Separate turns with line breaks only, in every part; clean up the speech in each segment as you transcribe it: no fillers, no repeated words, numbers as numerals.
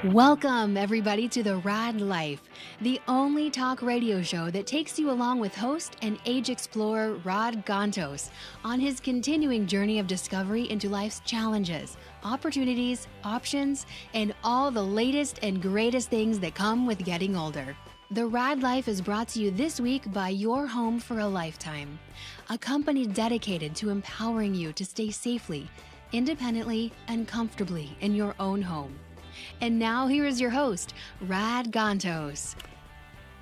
Welcome, everybody, to the Raad Life, the only talk radio show that takes you along with host and age explorer Rod Gantos on his continuing journey of discovery into life's challenges, opportunities, options, and all the latest and greatest things that come with getting older. The Raad Life is brought to you this week by Your Home for a Lifetime, a company dedicated to empowering you to stay safely, independently, and comfortably in your own home. And now here is your host, Rod Gantos.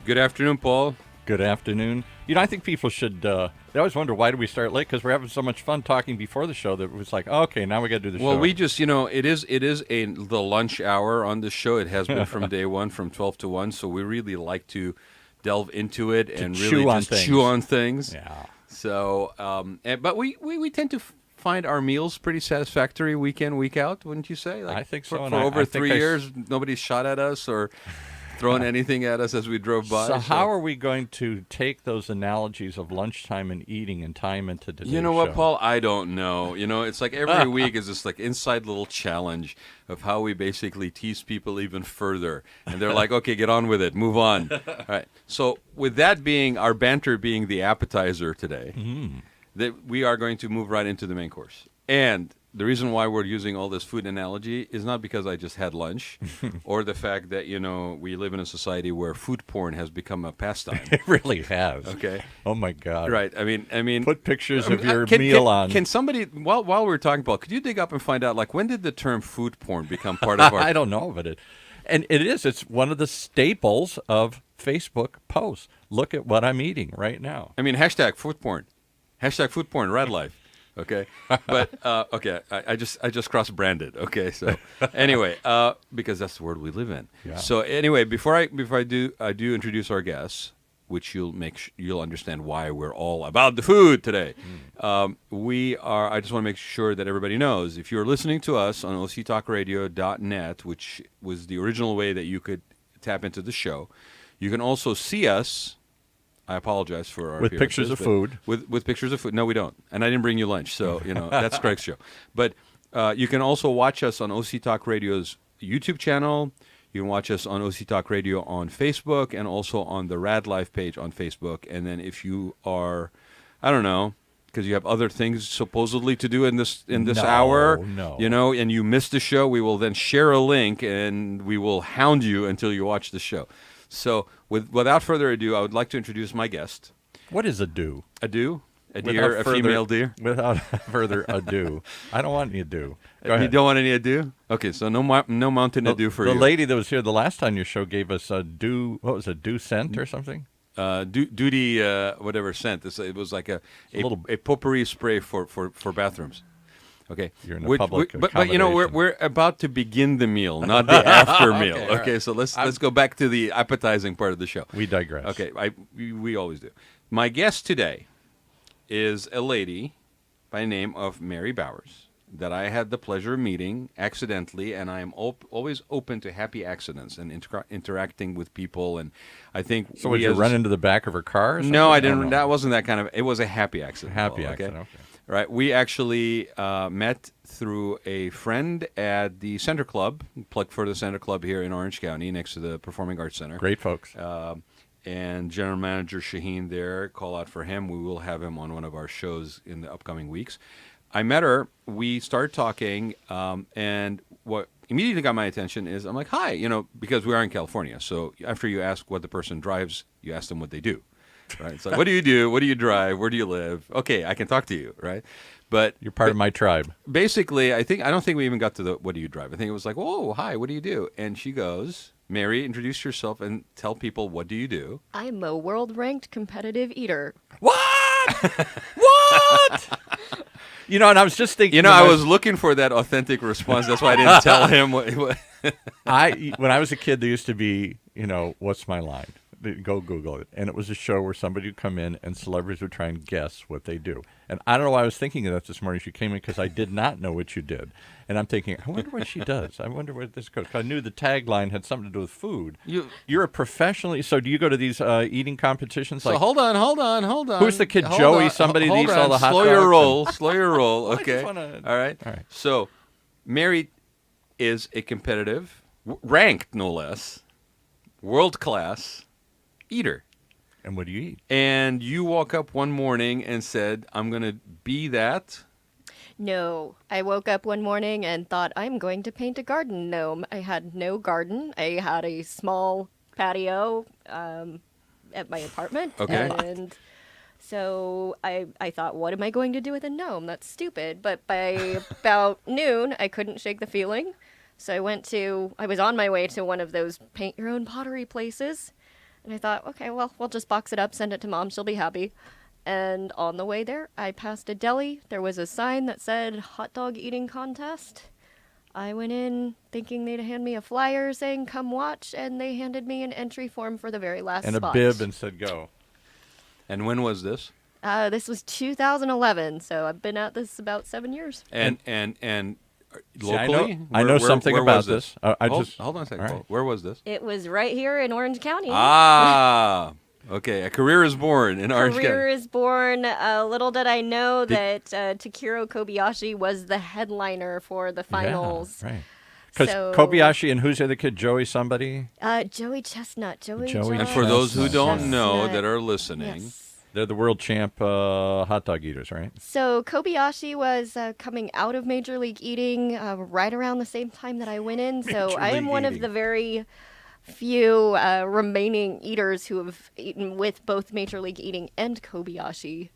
Good afternoon, Paul.
Good afternoon. You know, I think people should, they always wonder, why do we start late? Because we're having so much fun talking before the show that it was like, okay, now we got to do the show.
Well, we just, it is the lunch hour on this show. It has been from day one, from 12 to 1, so we really like to delve into it and really just chew on things.
Yeah.
So, but we tend to find our meals pretty satisfactory week in, week out, wouldn't you say?
I think so.
For over 3 years, nobody shot at us or thrown anything at us as we drove by.
So how are we going to take those analogies of lunchtime and eating and tie them into today's show?
You know what, Paul? I don't know. It's like every week is this like inside little challenge of how we basically tease people even further. And they're like, okay, get on with it. Move on. All right. So with that being, our banter being the appetizer today, that we are going to move right into the main course. And the reason why we're using all this food analogy is not because I just had lunch or the fact that, we live in a society where food porn has become a pastime.
It really has.
Okay.
Oh, my God.
Right. I mean,
put pictures of your meal on.
Can somebody, while we're talking, Paul, could you dig up and find out, like, when did the term food porn become part of our...
I don't know, but it's one of the staples of Facebook posts. Look at what I'm eating right now.
I mean, hashtag food porn. Hashtag food porn, Raad Life. Okay, but okay, I just cross-branded. Okay, so anyway, because that's the world we live in.
Yeah.
So anyway, before I do introduce our guests, which you'll understand why we're all about the food today. I just want to make sure that everybody knows, if you're listening to us on octalkradio.net, which was the original way that you could tap into the show, you can also see us. I apologize for our
with pictures of food.
With pictures of food. No, we don't. And I didn't bring you lunch, so that's Greg's show. But you can also watch us on OC Talk Radio's YouTube channel. You can watch us on OC Talk Radio on Facebook and also on the Raad Life page on Facebook. And then if you are, I don't know, because you have other things supposedly to do in this hour, and you missed the show, we will then share a link and we will hound you until you watch the show. So, without further ado, I would like to introduce my guest.
What is a do?
A do? A deer? A female deer?
Without further ado. I don't want any ado. Go
You
ahead.
don't want any ado? Okay, so no mountain ado for you.
The lady that was here the last time your show gave us a do, what was it, do scent or something?
Duty, whatever scent. It was like a potpourri spray for bathrooms. Okay,
you're in a public
but we're about to begin the meal, not the after meal. Okay, right. So let's go back to the appetizing part of the show.
We digress.
Okay, we always do. My guest today is a lady by the name of Mary Bowers that I had the pleasure of meeting accidentally, and I am always open to happy accidents and interacting with people. And I think
so. Would you run into the back of her car? Or something?
No, I didn't. That wasn't that kind of. It was a happy accident.
Happy accident. Okay.
Right. We actually met through a friend at the Center Club, plug for the Center Club here in Orange County, next to the Performing Arts Center.
Great folks.
And General Manager Shaheen there, call out for him. We will have him on one of our shows in the upcoming weeks. I met her. We started talking, and what immediately got my attention is I'm like, hi, because we are in California. So after you ask what the person drives, you ask them what they do. Right. It's like, what do you do? What do you drive? Where do you live? Okay, I can talk to you, right? But
you're part of my tribe.
Basically, I don't think we even got to the what do you drive. I think it was like, whoa, hi, what do you do? And she goes, Mary, introduce yourself and tell people what do you do.
I'm a world-ranked competitive eater.
What? What? And I was just thinking.
I was looking for that authentic response. That's why I didn't tell him what.
When I was a kid, there used to be, what's my line? Go Google it. And it was a show where somebody would come in and celebrities would try and guess what they do. And I don't know why I was thinking of that this morning. She came in because I did not know what you did. And I'm thinking, I wonder what she does. I wonder where this goes. 'Cause I knew the tagline had something to do with food. You're a professional. So do you go to these eating competitions?
So hold on.
Who's the kid, Joey? Somebody that eats all the hot dogs?
Slow your roll. Okay.
All
right. So Mary is a competitive ranked no less, world-class eater.
And what do you eat?
And you woke up one morning and said, I'm going to be that.
No, I woke up one morning and thought I'm going to paint a garden gnome. I had no garden. I had a small patio at my apartment.
Okay.
And so I thought, what am I going to do with a gnome? That's stupid. But by about noon, I couldn't shake the feeling. So I was on my way to one of those paint your own pottery places. And I thought, okay, well, we'll just box it up, send it to Mom. She'll be happy. And on the way there, I passed a deli. There was a sign that said hot dog eating contest. I went in thinking they'd hand me a flyer saying come watch, and they handed me an entry form for the very last
And
spot.
a bib and said go.
And when was this?
This was 2011, so I've been at this about 7 years.
And
See,
locally?
I know something
where
about
was
this.
Hold on a second.
All right.
Where was this?
It was right here in Orange County.
Ah, okay. A career is born in Orange
Career
County.
is born. Little did I know that Takiro Kobayashi was the headliner for the finals.
Yeah, right. Because
So-
Kobayashi and who's the other kid? Joey somebody?
Joey Chestnut. Joey
Joey
And for those who don't
Chestnut.
know that are listening,
Yes.
They're the world champ hot dog eaters, right?
So Kobayashi was coming out of Major League Eating right around the same time that I went in. So
Major
I am
League
one of
Eating.
the very few remaining eaters who have eaten with both Major League Eating and Kobayashi.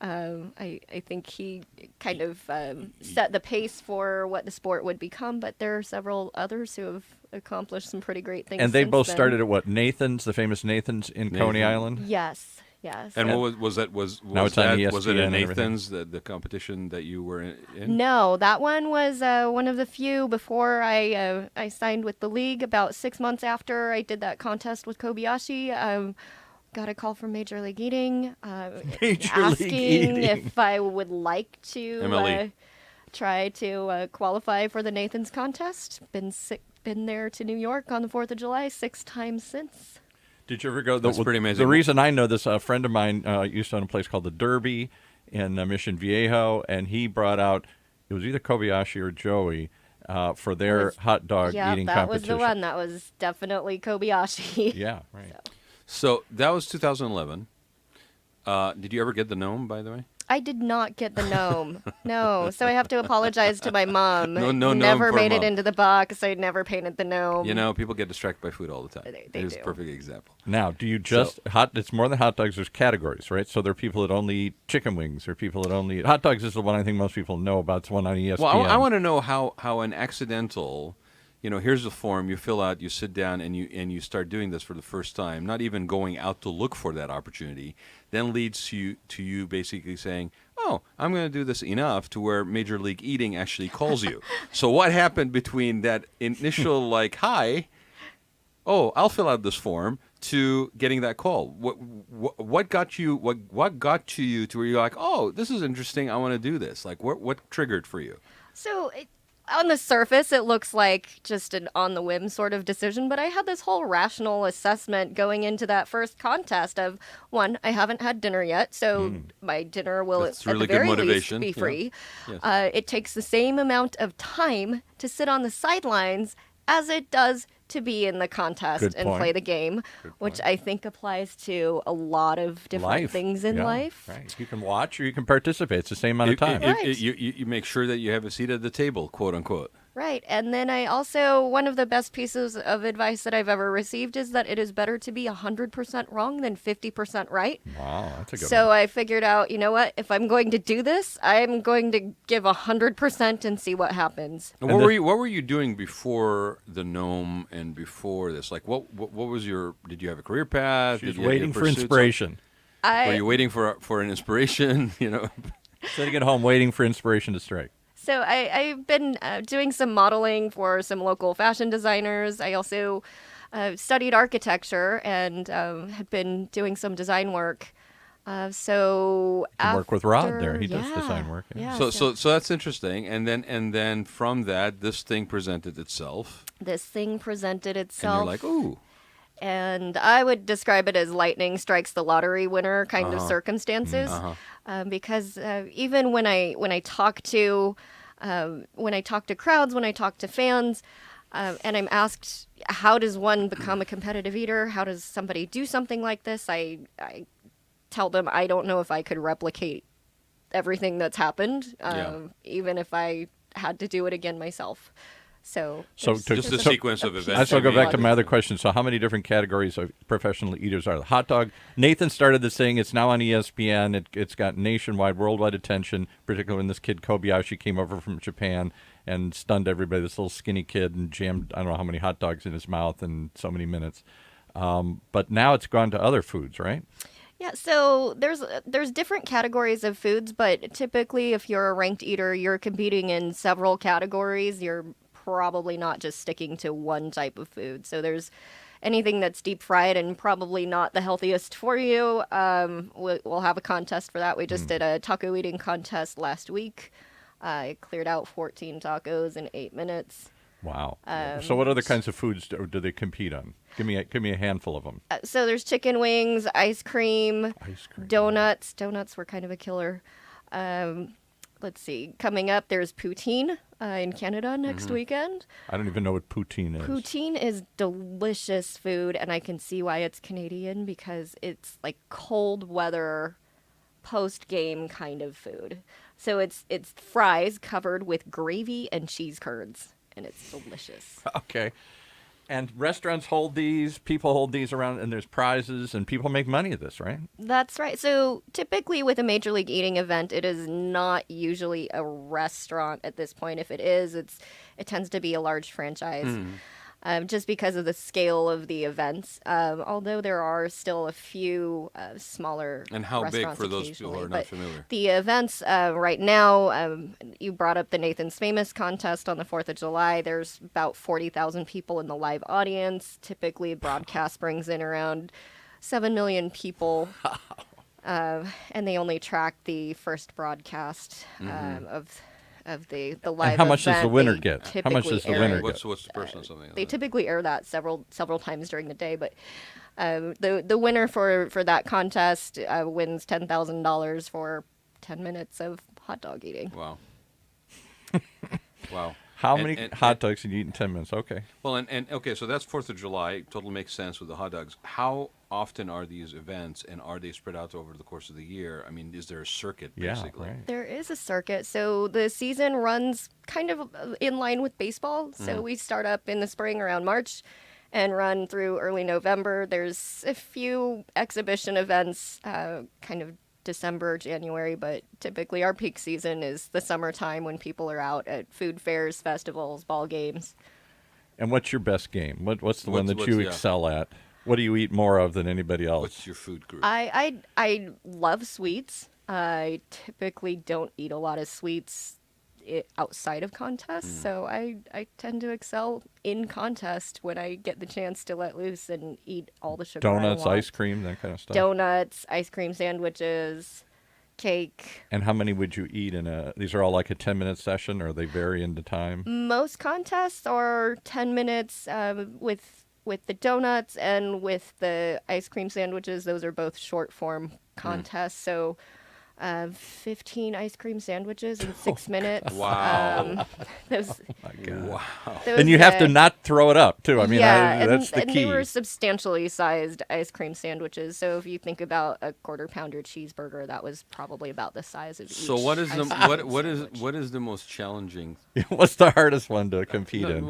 I think he kind of set the pace for what the sport would become, but there are several others who have accomplished some pretty great things.
And they
since
both
then.
started at what? Nathan's, the famous Nathan's in Coney
Nathan.
Island?
Yes. Yes.
and what was that? Was
Now it's on
that was it
ESPN
at
and everything.
Nathan's the competition that you were in?
No, that one was one of the few before I signed with the league. About 6 months after I did that contest with Kobayashi, got a call from Major League Eating
Major League
asking
Eating.
if I would like to
MLE.
try to qualify for the Nathan's contest. Been there to New York on the 4th of July 6 times since.
Did you ever go?
That's pretty amazing.
The reason I know this, a friend of mine used to own a place called the Derby in Mission Viejo, and he brought out, it was either Kobayashi or Joey, for their hot dog
Yeah,
eating
that
competition.
was the one. That was definitely Kobayashi.
Yeah, right.
So that was 2011. Did you ever get the gnome, by the way?
I did not get the gnome. No, so I have to apologize to my mom.
No gnome
Never
for
made
Mom.
it into the box. I never painted the gnome.
You know, people get distracted by food all the time.
They
Here's
do.
a perfect example.
Now, do you just it's more than hot dogs, there's categories, right? So there are people that only eat chicken wings, or people that only eat hot dogs is the one I think most people know about. It's one on ESPN.
Well, I want to know how an accidental, here's the form you fill out, you sit down, and you start doing this for the first time, not even going out to look for that opportunity, then leads to you basically saying, oh, I'm going to do this enough to where Major League Eating actually calls you. So what happened between that initial hi, oh, I'll fill out this form, to getting that call? What got you? What got to you to where you're like, oh, this is interesting, I want to do this? Like, what triggered for you?
So on the surface, it looks like just an on-the-whim sort of decision, but I had this whole rational assessment going into that first contest of, one, I haven't had dinner yet, so my dinner will
That's
at
really
the
good
very least
motivation,
be
yeah.
free.
Yes.
It takes the same amount of time to sit on the sidelines as it does to be in the contest
Good
and
point.
play the game, which I think applies to a lot of different things in
Yeah,
life.
Right. You can watch or you can participate. It's the same amount of time.
Right.
You make sure that you have a seat at the table, quote unquote.
Right. And then I also, one of the best pieces of advice that I've ever received is that it is better to be 100% wrong than 50% right.
Wow, that's a good
So
one.
I figured out, you know what? If I'm going to do this, I'm going to give 100% and see what happens.
And what were you doing before the gnome and before this? Like, what was your? Did you have a career path?
She's
Did you
waiting for
pursue
inspiration.
Were you waiting for an inspiration?
Sitting at home waiting for inspiration to strike.
So I've been doing some modeling for some local fashion designers. I also studied architecture and had been doing some design work. So
You can work with Rod there.
after-
He does
yeah,
design work. Yeah.
Yeah,
So that's interesting. And then from that, this thing presented itself,
this thing presented
and
itself.
you're like, ooh.
And I would describe it as lightning strikes the lottery winner kind of circumstances, because even when I talk to crowds, when I talk to fans, and I'm asked, how does one become a competitive eater? How does somebody do something like this? I tell them I don't know if I could replicate everything that's happened, even if I had to do it again myself. So
just the sequence of events.
I still go back to my other question. So how many different categories of professional eaters are there? Hot dog. Nathan started this thing. It's now on ESPN. It's got nationwide, worldwide attention, particularly when this kid Kobayashi came over from Japan and stunned everybody, this little skinny kid, and jammed, I don't know how many hot dogs in his mouth in so many minutes. But now it's gone to other foods, right?
Yeah, so there's different categories of foods, but typically if you're a ranked eater, you're competing in several categories. You're probably not just sticking to one type of food. So there's anything that's deep fried and probably not the healthiest for you. We'll have a contest for that. We just did a taco eating contest last week. I cleared out 14 tacos in 8 minutes.
Wow. So what other kinds of foods do they compete on? Give me a handful of them.
So there's chicken wings, ice cream. Donuts. Donuts were kind of a killer. Let's see. Coming up, there's poutine in Canada next weekend.
I don't even know what poutine is.
Poutine is delicious food, and I can see why it's Canadian, because it's like cold weather, post-game kind of food. So it's fries covered with gravy and cheese curds, and it's delicious.
Okay. And restaurants hold these, people hold these around, and there's prizes, and people make money at this, right?
That's right. So typically with a Major League Eating event, it is not usually a restaurant at this point. If it is, it tends to be a large franchise. Just because of the scale of the events, although there are still a few smaller
And how big
restaurants
for those people who are not
but
familiar?
The events right now, you brought up the Nathan's Famous contest on the 4th of July. There's about 40,000 people in the live audience. Typically, broadcast brings in around 7 million people. And they only track the first broadcast of the live
And how much does the
event.
winner
They
get? How much does the
typically
winner
air-
get?
What's the person something?
They typically air that several times during the day, but the winner for that contest wins $10,000 for 10 minutes of hot dog eating.
Wow. Wow.
How many hot dogs can you eat in 10 minutes? Okay.
Well, and okay, so that's 4th of July. Totally makes sense with the hot dogs. How often are these events, and are they spread out over the course of the year? I mean, is there a circuit, basically?
Yeah, right.
There is a circuit. So the season runs kind of in line with baseball. So we start up in the spring around March and run through early November. There's a few exhibition events kind of December, January, but typically our peak season is the summertime when people are out at food fairs, festivals, ball games.
And what's your best game? What's the one that you
yeah.
excel at? What do you eat more of than anybody else?
What's your food group?
I love sweets. I typically don't eat a lot of sweets outside of contests, so I tend to excel in contest when I get the chance to let loose and eat all the sugar
Donuts,
I want.
ice cream, that kind of stuff.
Donuts, ice cream sandwiches, cake.
And how many would you eat in a? These are all like a 10-minute session, or they vary in the time?
Most contests are 10 minutes with the donuts and with the ice cream sandwiches. Those are both short form contests. So 15 ice cream sandwiches in 6 minutes.
Wow.
Those,
Wow.
those,
And you have to not throw it up, too. I mean, that's the
and
key.
they were substantially sized ice cream sandwiches. So if you think about a quarter-pounder cheeseburger, that was probably about the size of each.
So what is the
ice cream
what
sandwich.
is the most challenging?
What's the hardest one to compete in?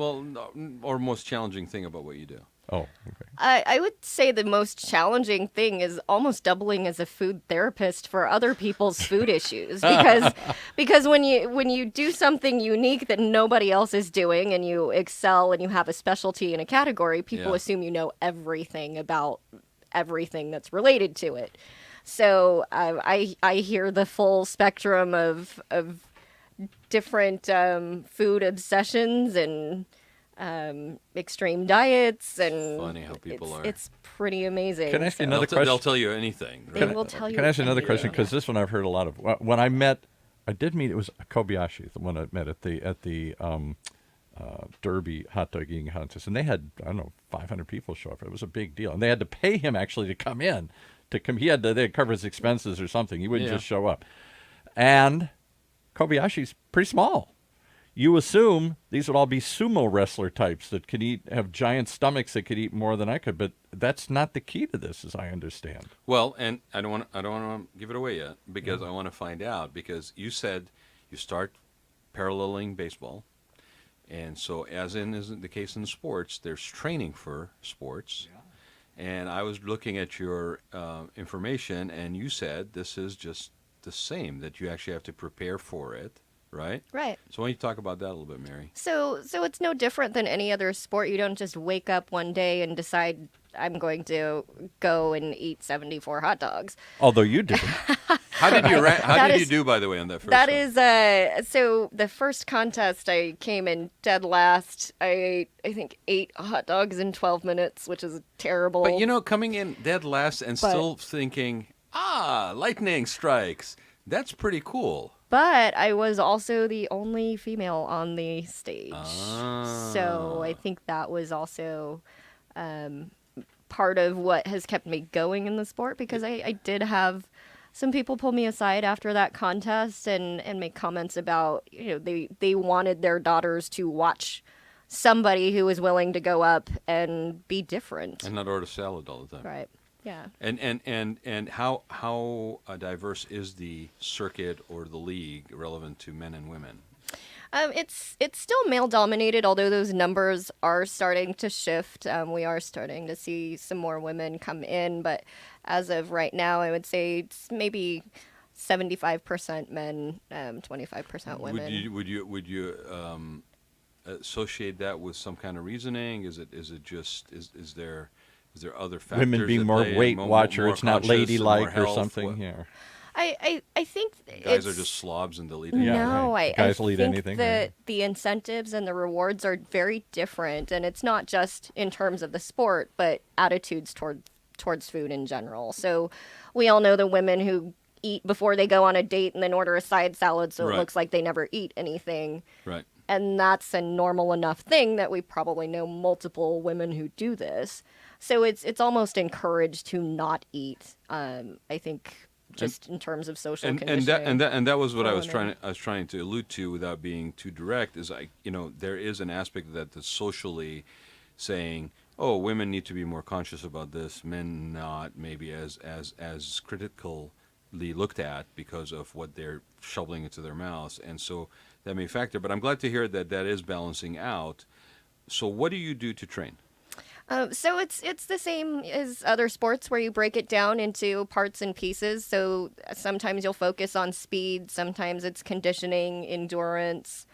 Or most challenging thing about what you do?
Oh, okay.
I would say the most challenging thing is almost doubling as a food therapist for other people's food issues, because when you do something unique that nobody else is doing and you excel and you have a specialty in a category, people assume you know everything about everything that's related to it. So I hear the full spectrum of different food obsessions and extreme diets, and
Funny how people are.
It's pretty amazing.
Can I ask you another question?
They'll tell you anything.
They will tell you.
Can I ask you another question?
anything.
Because this one I've heard a lot of. When I did meet, it was Kobayashi, the one I met at the Derby hot dog eating contest, and they had, I don't know, 500 people show up. It was a big deal, and they had to pay him actually to come in. They had cover his expenses or something. He wouldn't just show up. And Kobayashi's pretty small. you assume these would all be sumo wrestler types that could have giant stomachs that could eat more than I could, but that's not the key to this, as I understand.
Well, and I don't want to give it away yet because I want to find out, because you said you start paralleling baseball. And so, as is the case in sports, there's training for sports. Yeah. And I was looking at your information, and you said this is just the same, that you actually have to prepare for it, right?
Right.
So why don't you talk about that a little bit, Mary?
So it's no different than any other sport. You don't just wake up one day and decide I'm going to go and eat 74 hot dogs.
Although you did.
How did you do, by the way, on that first
That
one?
is, so the first contest I came in dead last. I ate, I think, 8 hot dogs in 12 minutes, which is terrible.
But, coming in dead last and still thinking, lightning strikes, that's pretty cool.
But I was also the only female on the stage. So I think that was also part of what has kept me going in the sport, because I did have some people pull me aside after that contest and make comments about, they wanted their daughters to watch somebody who was willing to go up and be different.
And not order salad all the time.
Right. Yeah.
And how diverse is the circuit or the league relevant to men and women?
It's still male dominated, although those numbers are starting to shift. We are starting to see some more women come in, but as of right now, I would say it's maybe 75% men, 25% women.
Would you associate that with some kind of reasoning? Is there other factors?
Women being more Weight Watcher, it's not ladylike or something. Yeah.
I think
guys are just slobs and delete it.
No,
right.
I
Guys will eat
think
anything,
that the incentives and the rewards are very different, and it's not just in terms of the sport, but attitudes towards food in general. So we all know the women who eat before they go on a date and then order a side salad so it looks like they never eat anything.
Right.
And that's a normal enough thing that we probably know multiple women who do this. So it's almost encouraged to not eat. I think just in terms of social conditioning.
And that was what I was trying to allude to without being too direct. Is there is an aspect of that that's socially saying, oh, women need to be more conscious about this, men not maybe as critically looked at because of what they're shoveling into their mouths, and so that may factor. But I'm glad to hear that is balancing out. So what do you do to train?
So it's the same as other sports where you break it down into parts and pieces. So sometimes you'll focus on speed, sometimes it's conditioning, endurance,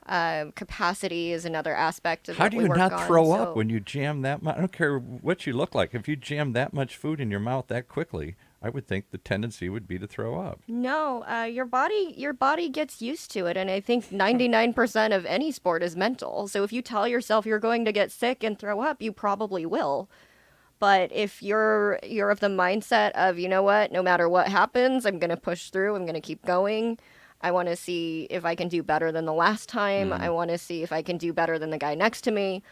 capacity is another aspect of what we work on.
How do you not throw up when you jam that much? I don't care what you look like. If you jam that much food in your mouth that quickly, I would think the tendency would be to throw up.
No, your body gets used to it, and I think 99% of any sport is mental. So if you tell yourself you're going to get sick and throw up, you probably will. But if you're of the mindset of, you know what, no matter what happens, I'm going to push through, I'm going to keep going. I want to see if I can do better than the last time. I want to see if I can do better than the guy next to me.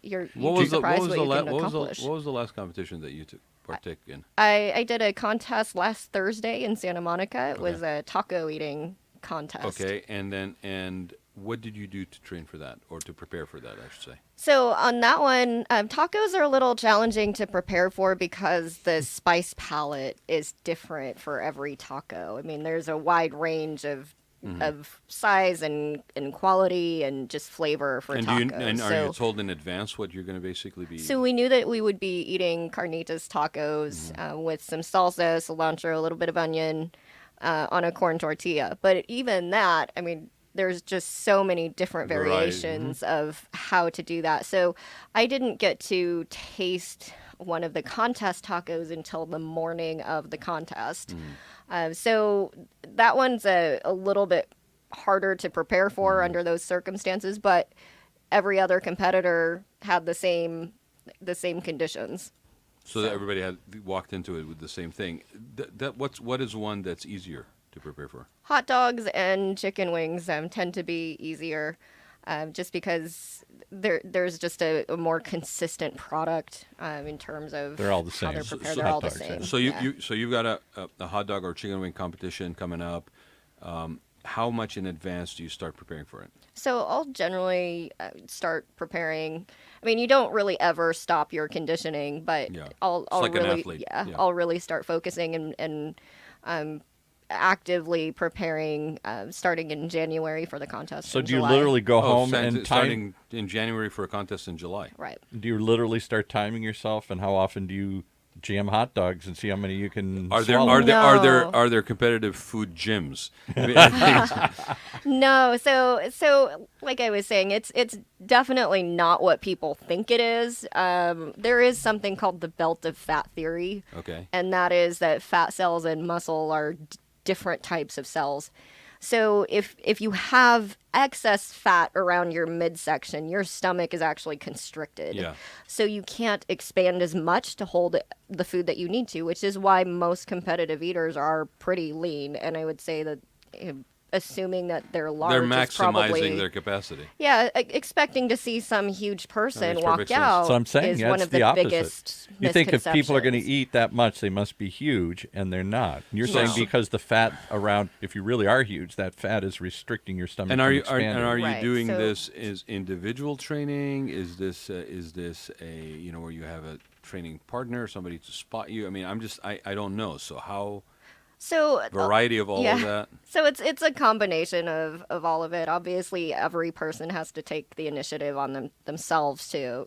You'd be surprised what you can accomplish.
What was the last competition that you partake in?
I did a contest last Thursday in Santa Monica. It was a taco eating contest.
Okay, and what did you do to train for that, or to prepare for that, I should say?
So on that one, tacos are a little challenging to prepare for because the spice palette is different for every taco. I mean, there's a wide range of size and quality and just flavor for tacos.
Are you told in advance what you're going to basically be?
So we knew that we would be eating carnitas tacos with some salsa, cilantro, a little bit of onion on a corn tortilla. But even that, I mean, there's just so many different variations of how to do that. So I didn't get to taste one of the contest tacos until the morning of the contest. So that one's a little bit harder to prepare for under those circumstances, but every other competitor had the same conditions.
So that everybody had walked into it with the same thing. What is one that's easier to prepare for?
Hot dogs and chicken wings tend to be easier, just because there's just a more consistent product in terms of
they're all the same.
How they're prepared. They're all the same.
So you've got a hot dog or chicken wing competition coming up. how much in advance do you start preparing for it?
So I'll generally start preparing. I mean, you don't really ever stop your conditioning, but
Yeah.
I'll
It's like an
really
athlete.
yeah,
Yeah.
I'll really start focusing and actively preparing starting in January for the contest.
So
in
do you
July.
literally go home and time?
starting in January for a contest in July.
Right.
Do you literally start timing yourself, and how often do you jam hot dogs and see how many you can
Are there
swallow?
are there competitive food gyms? I mean, I think-
No, so like I was saying, it's definitely not what people think it is. There is something called the belt of fat theory,
okay.
and that is that fat cells and muscle are different types of cells. So if you have excess fat around your midsection, your stomach is actually constricted.
Yeah.
So you can't expand as much to hold the food that you need to, which is why most competitive eaters are pretty lean. And I would say that assuming that they're large,
They're
is
maximizing
probably,
their capacity.
yeah, expecting to see some huge person
makes
walk
perfect sense.
out
So I'm saying,
is
yeah,
one
it's
of the
the opposite.
biggest
You think if people are going to
misconceptions.
eat that much, they must be huge, and they're not. You're saying
No.
because the fat around, if you really are huge, that fat is restricting your stomach
And
from
are you
expanding.
Right,
doing
so-
this as individual training? Is this a where you have a training partner, somebody to spot you? I mean, I don't know. So how
So
variety of all
yeah.
of that?
So it's a combination of all of it. Obviously, every person has to take the initiative on themselves to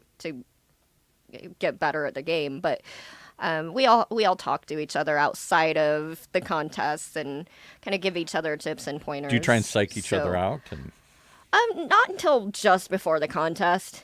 get better at the game. But we all talk to each other outside of the contests and kind of give each other tips and pointers.
Do you try and psych each other
So-
out? And
Not until just before the contest.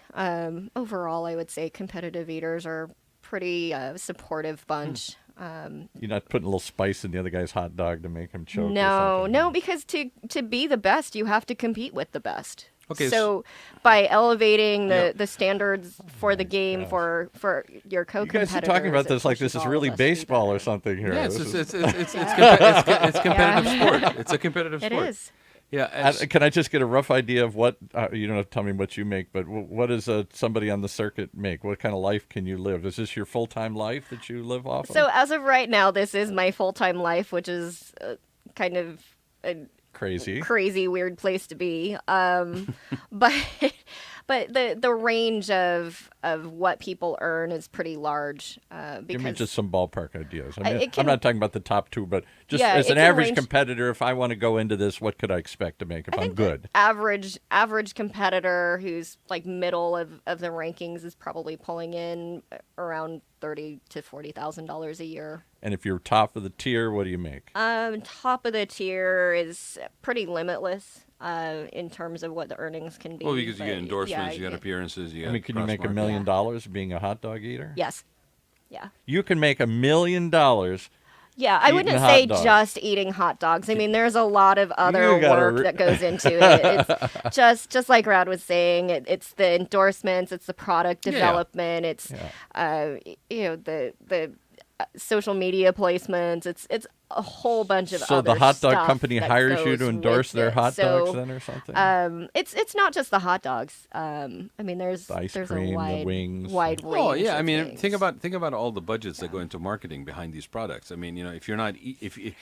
Overall, I would say competitive eaters are pretty supportive bunch.
you're not putting a little spice in the other guy's hot dog to make him choke? or
No,
something?
no, because to be the best, you have to compete with the best.
Okay,
So by elevating
Yeah.
the standards for the game
gosh.
for your
You
co-competitors,
guys are talking about
it
this like
pushes
this is
all
really
of us to be
baseball or
better.
something here.
Yeah,
This is-
it's competitive sport. It's a competitive
It
sport.
is.
Yeah.
Can I just get a rough idea of what you don't have to tell me what you make, but what does somebody on the circuit make? What kind of life can you live? Is this your full-time life that you live off
So
of?
as of right now, this is my full-time life, which is kind of a
Crazy.
crazy, weird place to be. But but the range of what people earn is pretty large.
Give
Because
me just some ballpark ideas. I mean,
it can-
I'm not talking about the top two, but just
Yeah,
as
it
an
can
average
range-
competitor, if I want to go into this, what could I expect to make if
I
I'm
think
good?
the average competitor who's like middle of the rankings is probably pulling in around $30,000 to $40,000 a year.
And if you're top of the tier, what do you make?
Top of the tier is pretty limitless in terms of what the earnings can be.
Well, because you get
but
endorsements,
yeah,
you got appearances, you
I
got
mean, can you make $1
cross-marketing.
million being a hot dog eater?
Yes. Yeah.
You can make $1 million.
Yeah, I
Eating
wouldn't
hot
say
dogs.
just eating hot dogs. I mean, there's a lot of other
You gotta
work that goes into it. It's just like Rod was saying, it's the endorsements, it's the product
Yeah.
development, it's the social media placements. It's a whole bunch of
So
other
the hot dog
stuff
company
that
hires you
goes
to endorse
with
their
it.
hot
So,
dogs then or something?
It's not just the hot dogs. I mean, there's
The ice
there's
cream, the
a wide
wings.
wide range.
Oh yeah, I
of
mean,
things.
think about all the budgets that go into marketing behind these products. I mean, if you're not, if you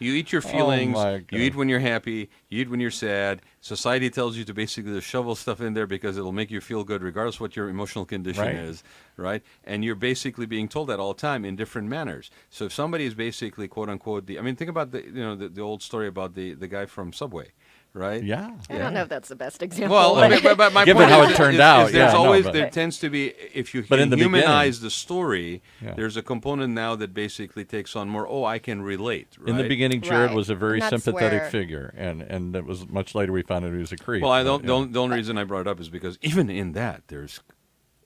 eat your feelings,
my
you
God.
eat when you're happy, you eat when you're sad. Society tells you to basically just shovel stuff in there because it'll make you feel good, regardless of what your emotional condition
Right.
is, right? And you're basically being told that all the time in different manners. So if somebody is basically quote unquote think about the old story about the guy from Subway, right?
yeah.
I don't know if that's the best example.
Well,
but
but my
Given
point
how
is
it
that-
turned
is
out,
there's
yeah, no,
always
but-
there tends to be if you
But in the
humanize
beginning-
the story,
Yeah.
there's a component now that basically takes on more. Oh, I can relate. Right?
In the beginning, Jared
Right.
was a very
And that's
sympathetic
where-
figure, and it was much later we found out he was a creep.
Well,
but, yeah.
the only reason I brought it up is because even in that there's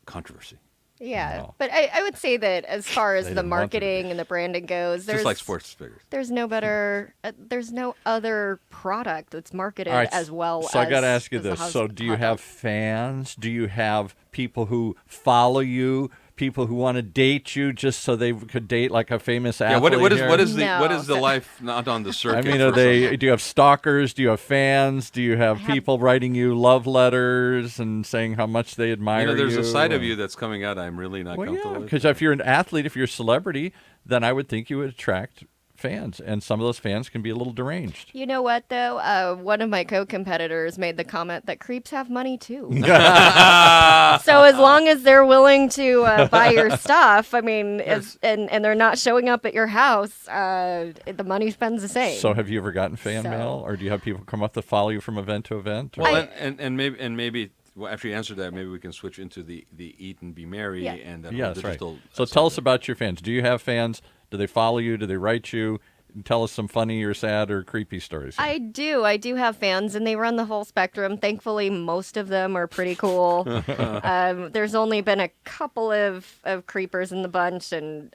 controversy.
Yeah,
No.
but I would say that as far as
They
the
didn't want to be.
marketing and the branding goes, there's
Just like sports figures.
there's no better, there's no other product that's marketed
All right,
as well.
So
as,
I got to ask you
as the
this:
hot-
so, do you
hot
have
dog.
fans? Do you have people who follow you? People who want to date you just so they could date like a famous
Yeah.
athlete?
What is
here?
what is the
No.
what is the life not on the
I
circuit?
mean, are
for
they? Do you have stalkers? Do you have fans? Do you have
have-
people writing you love letters and saying how much they admire
you know, there's
you?
a side of
and-
you that's coming out. I'm really not
Well,
comfortable
yeah,
with.
because if you're an athlete, if you're a celebrity, then I would think you would attract fans, and some of those fans can be a little deranged.
You know what, though? One of my co-competitors made the comment that creeps have money, too. So as long as they're willing to buy your stuff, I mean, and they're not showing up at your house, the money spends the same.
So have you ever gotten fan mail, or do you have people come up to follow you from event to event?
Well, and maybe well, after you answer that, maybe we can switch into the eat and be merry and that whole digital.
Right. So tell us about your fans. Do you have fans? Do they follow you? Do they write you? Tell us some funny or sad or creepy stories.
I do have fans, and they run the whole spectrum. Thankfully, most of them are pretty cool. There's only been a couple of creepers in the bunch, and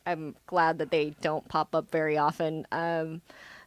I'm glad that they don't pop up very often.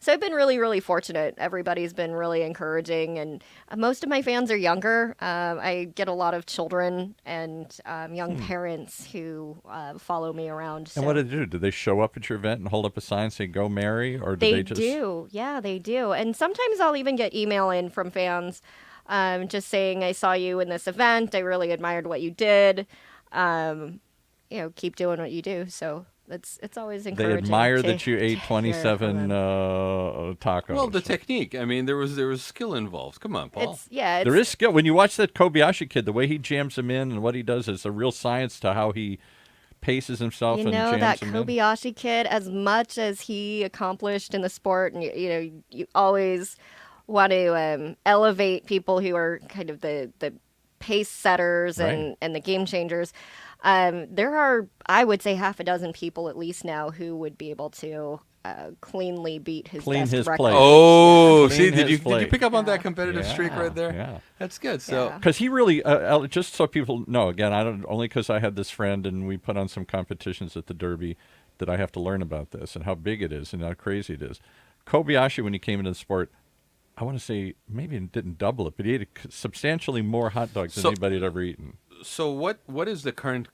So I've been really, really fortunate. Everybody's been really encouraging, and most of my fans are younger. I get a lot of children and young parents who follow me around. So.
And what do they do? Do they show up at your event and hold up a sign saying "Go Mary," or do they just? They
do. Yeah, they do. And sometimes I'll even get email in from fans just saying, "I saw you in this event. I really admired what you did. Keep doing what you do." So. It's always encouraging.
They admire that you ate 27 tacos.
Well, the technique. I mean, there was skill involved. Come on, Paul.
There is skill. When you watch that Kobayashi kid, the way he jams them in and what he does is a real science to how he paces himself and jams
that
them
Kobayashi kid, as much as he accomplished in the sport, and you always want to elevate people who are kind of the pace setters and the game changers. There are, I would say, half a dozen people at least now who would be able to cleanly beat his best record.
Place.
Oh,
Clean
see, did you
plate.
pick up on that competitive streak right there?
Yeah,
that's good. So,
because he really, just so people know, again, I don't only because I had this friend and we put on some competitions at the Derby that I have to learn about this and how big it is and how crazy it is. Kobayashi, when he came into the sport, I want to say maybe he didn't double it, but he ate substantially more hot dogs than anybody had ever eaten.
So what is the current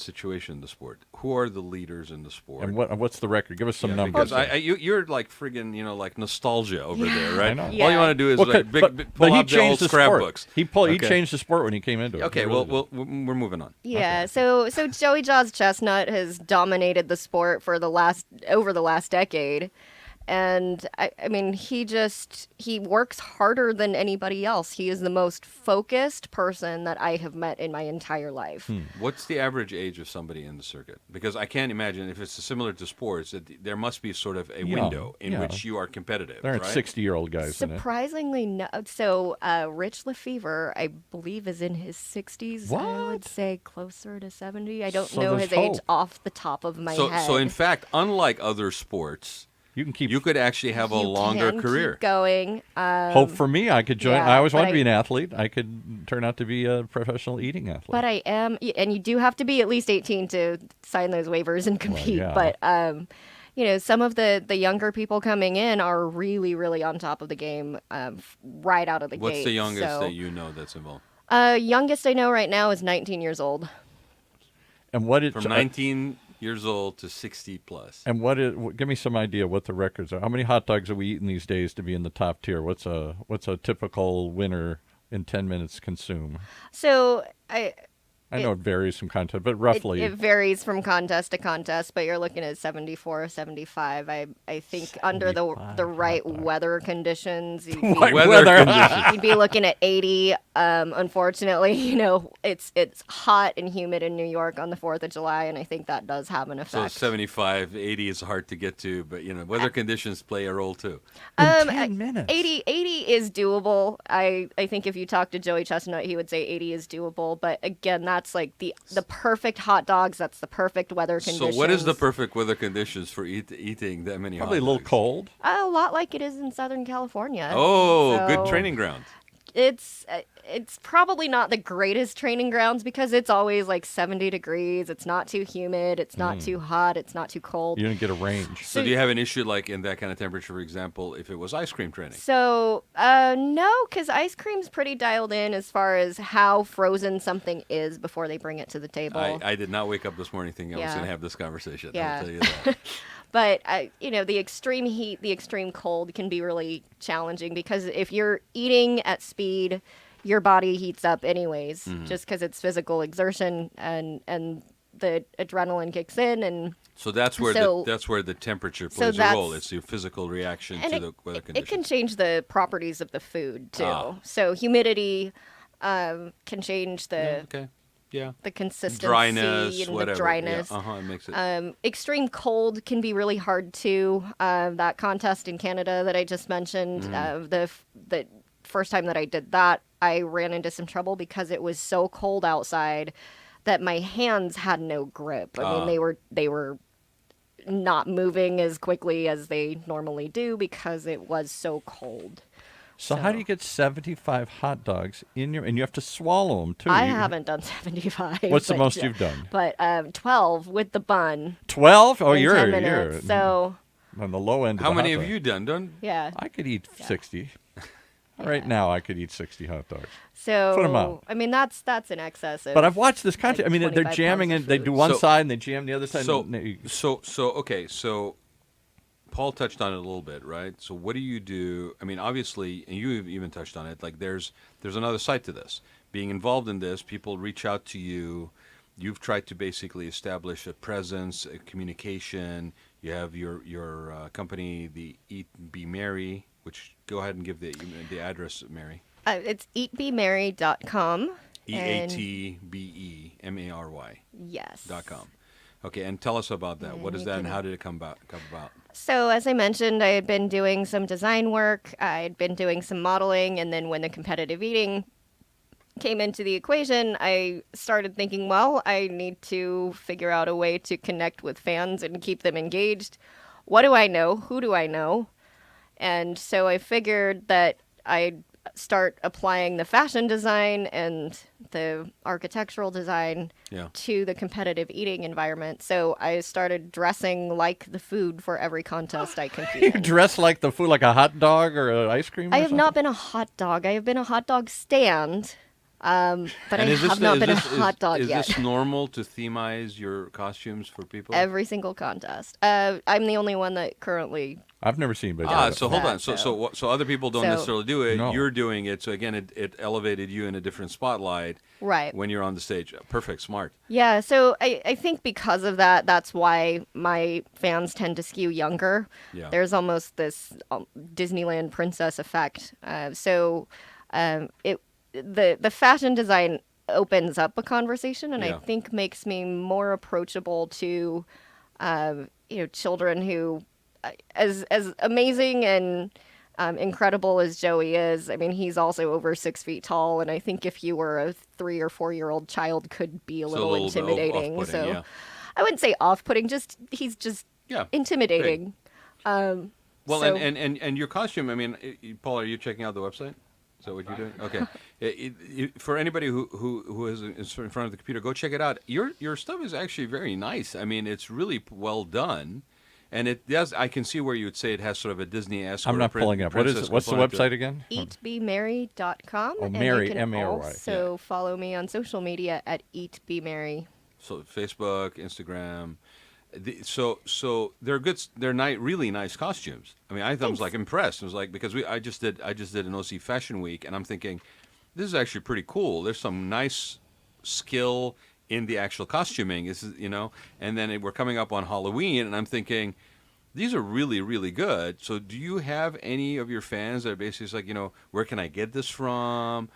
situation in the sport? Who are the leaders in the sport?
And what's the record? Give us some numbers.
Because you're like friggin', like nostalgia over there, right?
I know.
All you want to do is pull out the old scrapbooks.
He changed the sport when he came into it.
Okay, we're moving on.
Yeah, so Joey Jaws Chestnut has dominated the sport for over the last decade. And I mean, he works harder than anybody else. He is the most focused person that I have met in my entire life.
What's the average age of somebody in the circuit? Because I can't imagine if it's similar to sports, there must be sort of a window in which you are competitive.
There aren't 60-year-old guys.
Surprisingly, no. So Rich Lefevre, I believe, is in his 60s.
What?
I would say closer to 70. I don't know his age off the top of my head.
So in fact, unlike other sports. You could actually have a longer career.
Keep going.
Hope for me, I could join. I always wanted to be an athlete. I could turn out to be a professional eating athlete.
But I am, and you do have to be at least 18 to sign those waivers and compete.
Well, yeah.
But some of the younger people coming in are really, really on top of the game right out of the gate.
What's the youngest that you know that's involved?
Youngest I know right now is 19 years old.
And what is
from 19 years old to 60 plus.
And give me some idea what the records are. How many hot dogs are we eating these days to be in the top tier? What's a typical winner in 10 minutes consume?
So
I know it varies from contest, but roughly.
It varies from contest to contest, but you're looking at 74, 75. I think under the right weather conditions, you'd be looking at 80. Unfortunately, it's hot and humid in New York on the 4th of July, and I think that does have an effect.
So 75, 80 is hard to get to, but weather conditions play a role too.
In 10 minutes.
80 is doable. I think if you talk to Joey Chestnut, he would say 80 is doable, but again, that's like the perfect hot dogs. That's the perfect weather conditions.
So what is the perfect weather conditions for eating that many hot dogs?
Probably a little cold.
A lot like it is in Southern California.
Oh, good training ground.
It's probably not the greatest training grounds because it's always like 70 degrees. It's not too humid. It's not too hot. It's not too cold.
You don't get a range.
So do you have an issue like in that kind of temperature, for example, if it was ice cream training?
So no, because ice cream's pretty dialed in as far as how frozen something is before they bring it to the table.
I did not wake up this morning thinking I was going to have this conversation.
Yeah.
I'll tell you that.
But, the extreme heat, the extreme cold can be really challenging because if you're eating at speed, your body heats up anyways, just because it's physical exertion and the adrenaline kicks in. And
So that's where the temperature plays a role. It's your physical reaction to the weather conditions.
It can change the properties of the food too. So humidity can change the the consistency,
dryness,
and
whatever.
the dryness.
It makes it.
Extreme cold can be really hard too. That contest in Canada that I just mentioned, the first time that I did that, I ran into some trouble because it was so cold outside that my hands had no grip. I mean, they were not moving as quickly as they normally do because it was so cold.
So how do you get 75 hot dogs in and you have to swallow them too?
I haven't done 75.
What's the most you've done?
But 12 with the bun.
12? Oh,
in
you're
10 minutes, so
on the low end.
How
of
many
hot
have you done?
Yeah.
I could eat 60. Right now, I could eat 60 hot dogs.
So
put them out.
I mean, that's an excess of.
But I've watched this content.
Like
I mean, they're jamming and they do one side and they jam the other side.
So Paul touched on it a little bit, right? So what do you do? I mean, obviously, and you even touched on it. Like, there's another side to this. Being involved in this, people reach out to you. You've tried to basically establish a presence, a communication. You have your company, the Eat Be Merry, which go ahead and give the address, Mary.
It's eatbemary.com.
EATBEMARY.
Yes.
.com. Okay, and tell us about that. What is that, and how did it come about?
So, as I mentioned, I had been doing some design work. I had been doing some modeling, and then when the competitive eating came into the equation, I started thinking, well, I need to figure out a way to connect with fans and keep them engaged. What do I know? Who do I know? And so I figured that I'd start applying the fashion design and the architectural design to the competitive eating environment. So I started dressing like the food for every contest I compete in.
You dress like the food, like a hot dog or an ice cream?
I have not been a hot dog. I have been a hot dog stand. But I have not been a hot dog yet.
Is this normal to themize your costumes for people?
Every single contest. I'm the only one that currently.
I've never seen anybody.
So hold on. So other people don't necessarily do it.
No.
You're doing it. So again, it elevated you in a different spotlight.
Right.
When you're on the stage. Perfect. Smart.
Yeah. So I think because of that, that's why my fans tend to skew younger.
Yeah.
There's almost this Disneyland princess effect. The fashion design opens up a conversation, and I think makes me more approachable to, children who, as amazing and incredible as Joey is. I mean, he's also over 6 feet tall, and I think if you were a 3 or 4 year old child, could be a little intimidating. So I wouldn't say off-putting. He's just intimidating.
And your costume. I mean, Paul, are you checking out the website? Is that what you're doing? Okay. For anybody who is in front of the computer, go check it out. Your stuff is actually very nice. I mean, it's really well done, and it does. I can see where you would say it has sort of a Disney-esque.
I'm not pulling up. What is it? What's the website again?
EatBeMerry.com.
Oh, Mary,
and you can
M-A-R-Y.
also follow me on social media at EatBeMerry.
So Facebook, Instagram. So they're good. They're really nice costumes. I mean, I was like impressed. It was like because I just did an OC Fashion Week, and I'm thinking this is actually pretty cool. There's some nice skill in the actual costuming. This is and then we're coming up on Halloween, and I'm thinking these are really, really good. So do you have any of your fans that are basically like where can I get this from?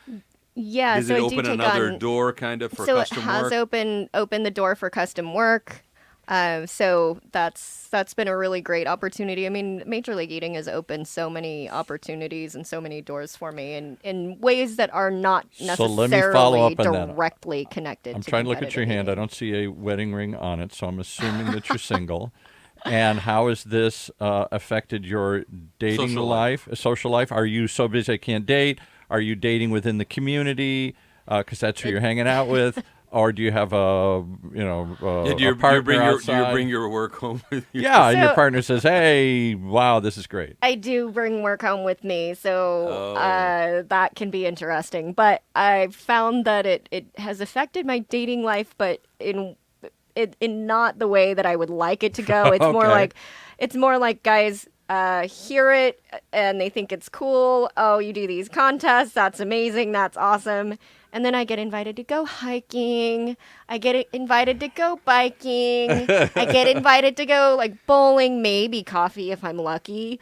Yeah,
Does it open another door kind of for custom work? So
it has opened the door for custom work. So that's been a really great opportunity. I mean, Major League Eating has opened so many opportunities and so many doors for me in ways that are not necessarily
let me follow up on
directly connected.
I'm trying to look at your hand. I don't see a wedding ring on it, so I'm assuming that you're single. And how has this affected your dating life, social life? Are you so busy I can't date? Are you dating within the community because that's who you're hanging out with? Or do you have a partner outside?
Do you bring your work home with you?
Yeah, and your partner says, "Hey, wow, this is great."
I do bring work home with me, so that can be interesting. But I've found that it has affected my dating life, but in not the way that I would like it to go. It's more like guys hear it and they think it's cool. Oh, you do these contests. That's amazing. That's awesome. And then I get invited to go hiking. I get invited to go biking. I get invited to go like bowling, maybe coffee if I'm lucky.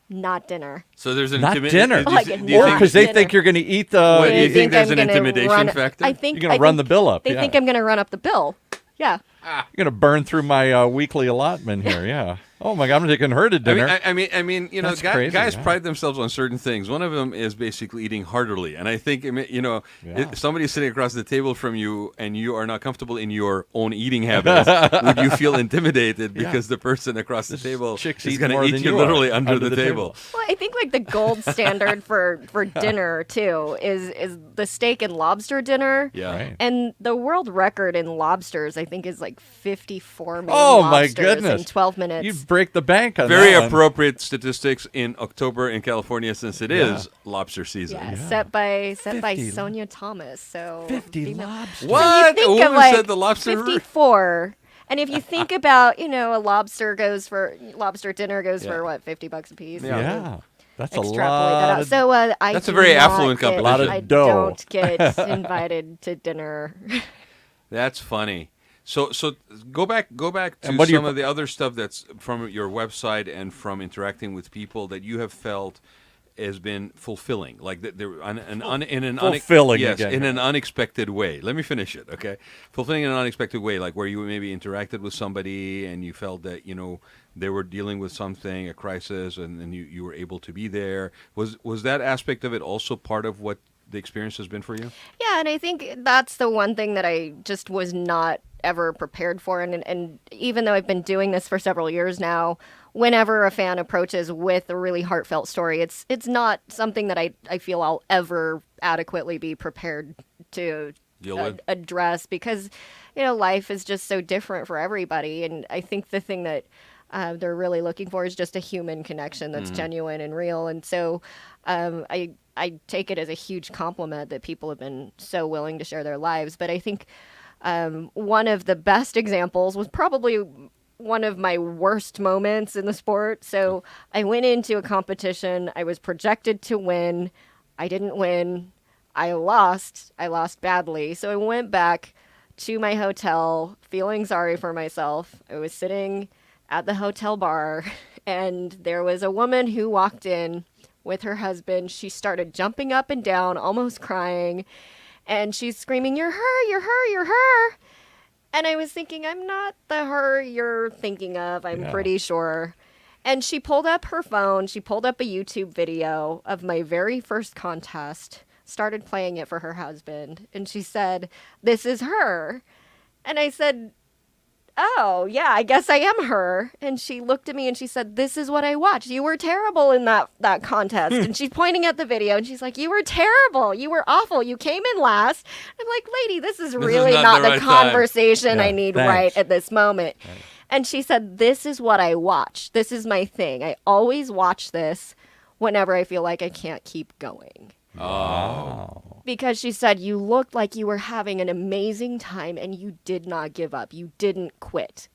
Not dinner.
So there's an
Not dinner.
Because
they think you're going to eat the.
What, do you think there's
I'm
an
gonna
intimidation factor?
I think
You're going to run the bill up.
They
yeah.
think I'm going to run up the bill. Yeah.
You're going to burn through my weekly allotment here. Yeah. Oh my God, I'm taking her to dinner.
I mean, you know,
That's crazy,
guys
yeah.
pride themselves on certain things. One of them is basically eating heartily, and I think, you know, if somebody's sitting across the table from you and you are not comfortable in your own eating habits, would you feel intimidated because the person across the table
chick's
is
eating
going
more
to eat
than
you
you
literally
are
under the table?
Well, I think like the gold standard for dinner too is the steak and lobster dinner.
Yeah.
Right.
And the world record in lobsters, I think, is like 54 million
Oh my
lobsters
goodness!
in 12 minutes.
You break the bank on
Very
that one.
appropriate statistics in October in California, since it is lobster season.
Yeah, set by
50
Sonia Thomas. So
50
female.
lobsters.
What?
Think
Who
of like
said the lobster?
54. And if you think about, you know, a lobster dinner goes for what, $50 a piece?
Yeah. That's a
Extrapolate
lot.
that out.
Of,
So I
That's a
do
very
not
affluent
get-
competition.
Lot of
I
dough.
don't get invited to dinner.
That's funny. So go back to
And what do you-
some of the other stuff that's from your website and from interacting with people that you have felt has been fulfilling, like
Fulfilling
yes,
again.
in an unexpected way. Let me finish it, okay? Fulfilling in an unexpected way, like where you maybe interacted with somebody and you felt that, you know, they were dealing with something, a crisis, and you were able to be there. Was that aspect of it also part of what the experience has been for you?
Yeah, and I think that's the one thing that I just was not ever prepared for. And even though I've been doing this for several years now, whenever a fan approaches with a really heartfelt story, it's not something that I feel I'll ever adequately be prepared to
Deal with?
address, because, you know, life is just so different for everybody. And I think the thing that they're really looking for is just a human connection that's genuine and real. And so I take it as a huge compliment that people have been so willing to share their lives. But I think one of the best examples was probably one of my worst moments in the sport. So I went into a competition. I was projected to win. I didn't win. I lost. I lost badly. So I went back to my hotel feeling sorry for myself. I was sitting at the hotel bar, and there was a woman who walked in with her husband. She started jumping up and down, almost crying, and she's screaming, "You're her, you're her, you're her." And I was thinking, I'm not the her you're thinking of, I'm pretty sure. And she pulled up her phone, she pulled up a YouTube video of my very first contest, started playing it for her husband, and she said, "This is her." And I said, "Oh, yeah, I guess I am her." And she looked at me and she said, "This is what I watched. You were terrible in that contest." And she's pointing at the video and she's like, "You were terrible. You were awful. You came in last." I'm like, "Lady, this is really not the
right
conversation I
Yeah,
need
thanks.
right at this moment." Right. And she said, "This is what I watch. This is my thing. I always watch this whenever I feel like I can't keep going."
Oh.
Because she said, "You looked like you were having an amazing time and you did not give up. You didn't quit."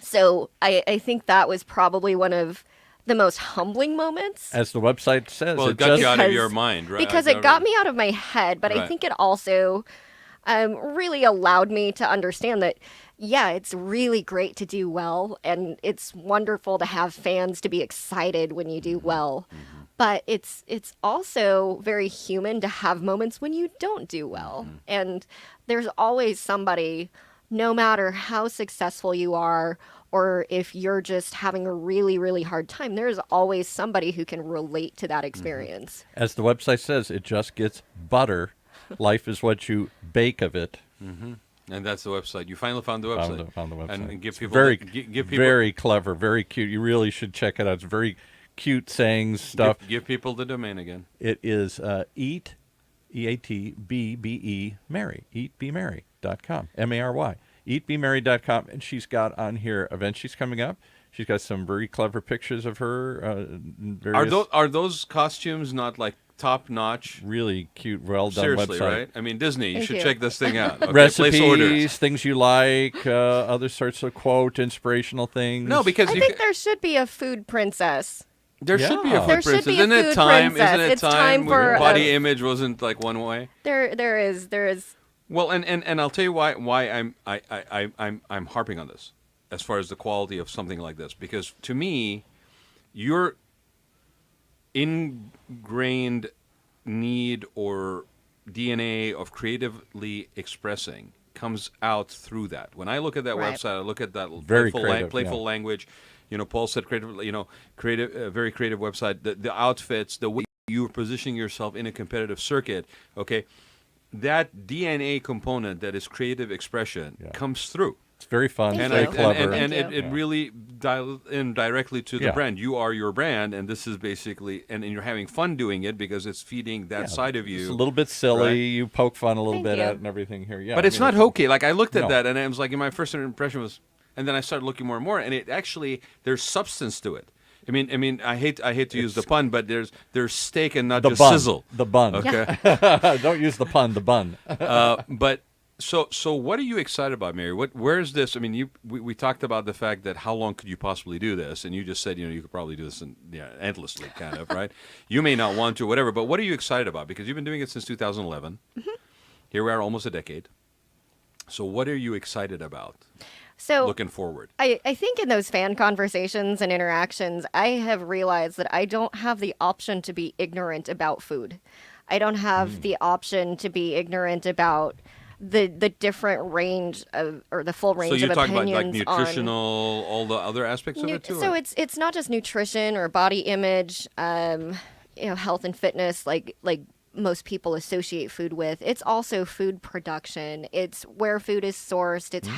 So I think that was probably one of the most humbling moments.
As the website says,
Well, it got you out of your mind, right?
Because it got me out of my head, but I
Right.
think it also really allowed me to understand that, yeah, it's really great to do well, and it's wonderful to have fans to be excited when you do well. But it's also very human to have moments when you don't do well. And there's always somebody, no matter how successful you are, or if you're just having a really, really hard time, there's always somebody who can relate to that experience.
as the website says, it just gets butter. Life is what you bake of it.
And that's the website. You finally found the website.
Found the website.
And give
It's
people
very,
give people
very clever, very cute. You really should check it out. It's very cute sayings, stuff.
Give people the domain again.
It is eat, E-A-T-B-B-E, Mary, eatbemary.com, M-A-R-Y, eatbemary.com. And she's got on here events she's coming up. She's got some very clever pictures of her.
Are those costumes not like top notch?
Really cute, well done
Seriously,
website.
right? I mean, Disney. You
Thank
should
you.
check this thing out. Okay, place orders.
Recipes, things you like, other sorts of quote, inspirational things.
No, because
I
you
think there should be a food princess
There should be a
Yeah.
food
There should
princess.
be a
Isn't it
food
time?
princess.
Isn't it
It's
time?
time
where
for
body
a-
image wasn't like one way.
There is.
Well, and I'll tell you why I'm harping on this as far as the quality of something like this, because to me, your ingrained need or DNA of creatively expressing comes out through that. When I look at that
Right.
website, I look at that
Very
playful,
creative,
playful
yeah.
language. Paul said creative. Creative, very creative website. The outfits, the way you're positioning yourself in a competitive circuit. Okay, that DNA component that is creative expression comes through.
It's very fun.
Thank
It's
you.
very clever.
And
Thank
it
you.
really dials in directly to the
Yeah.
brand. You are your brand, and this is basically, and you're having fun doing it because it's feeding that side of you.
It's a little bit silly.
Right?
You poke fun a little
Thank
bit
you.
at it and everything here. Yeah,
But
I
it's
mean,
not hokey. Like I looked at
No.
that, and I was like, my first impression was, and then I started looking more and more, and it actually there's substance to it. I mean, I hate to use the pun, but there's steak and not
the
just
bun.
sizzle.
The bun.
Okay.
Don't use the pun. The bun.
But so what are you excited about, Mary? Where's this? I mean, we talked about the fact that how long could you possibly do this, and you just said you could probably do this endlessly, kind of, right? You may not want to, whatever. But what are you excited about? Because you've been doing it since 2011.
Mm-hmm.
Here we are, almost a decade. So what are you excited about?
So
Looking forward.
I think in those fan conversations and interactions, I have realized that I don't have the option to be ignorant about food. I don't have the option to be ignorant about the different range of, or the full range
So you're
of
talking about like
opinions
nutritional, all the other aspects of it too?
So
or-
it's not just nutrition or body image, health and fitness, like most people associate food with. It's also food production. It's where food is sourced. It's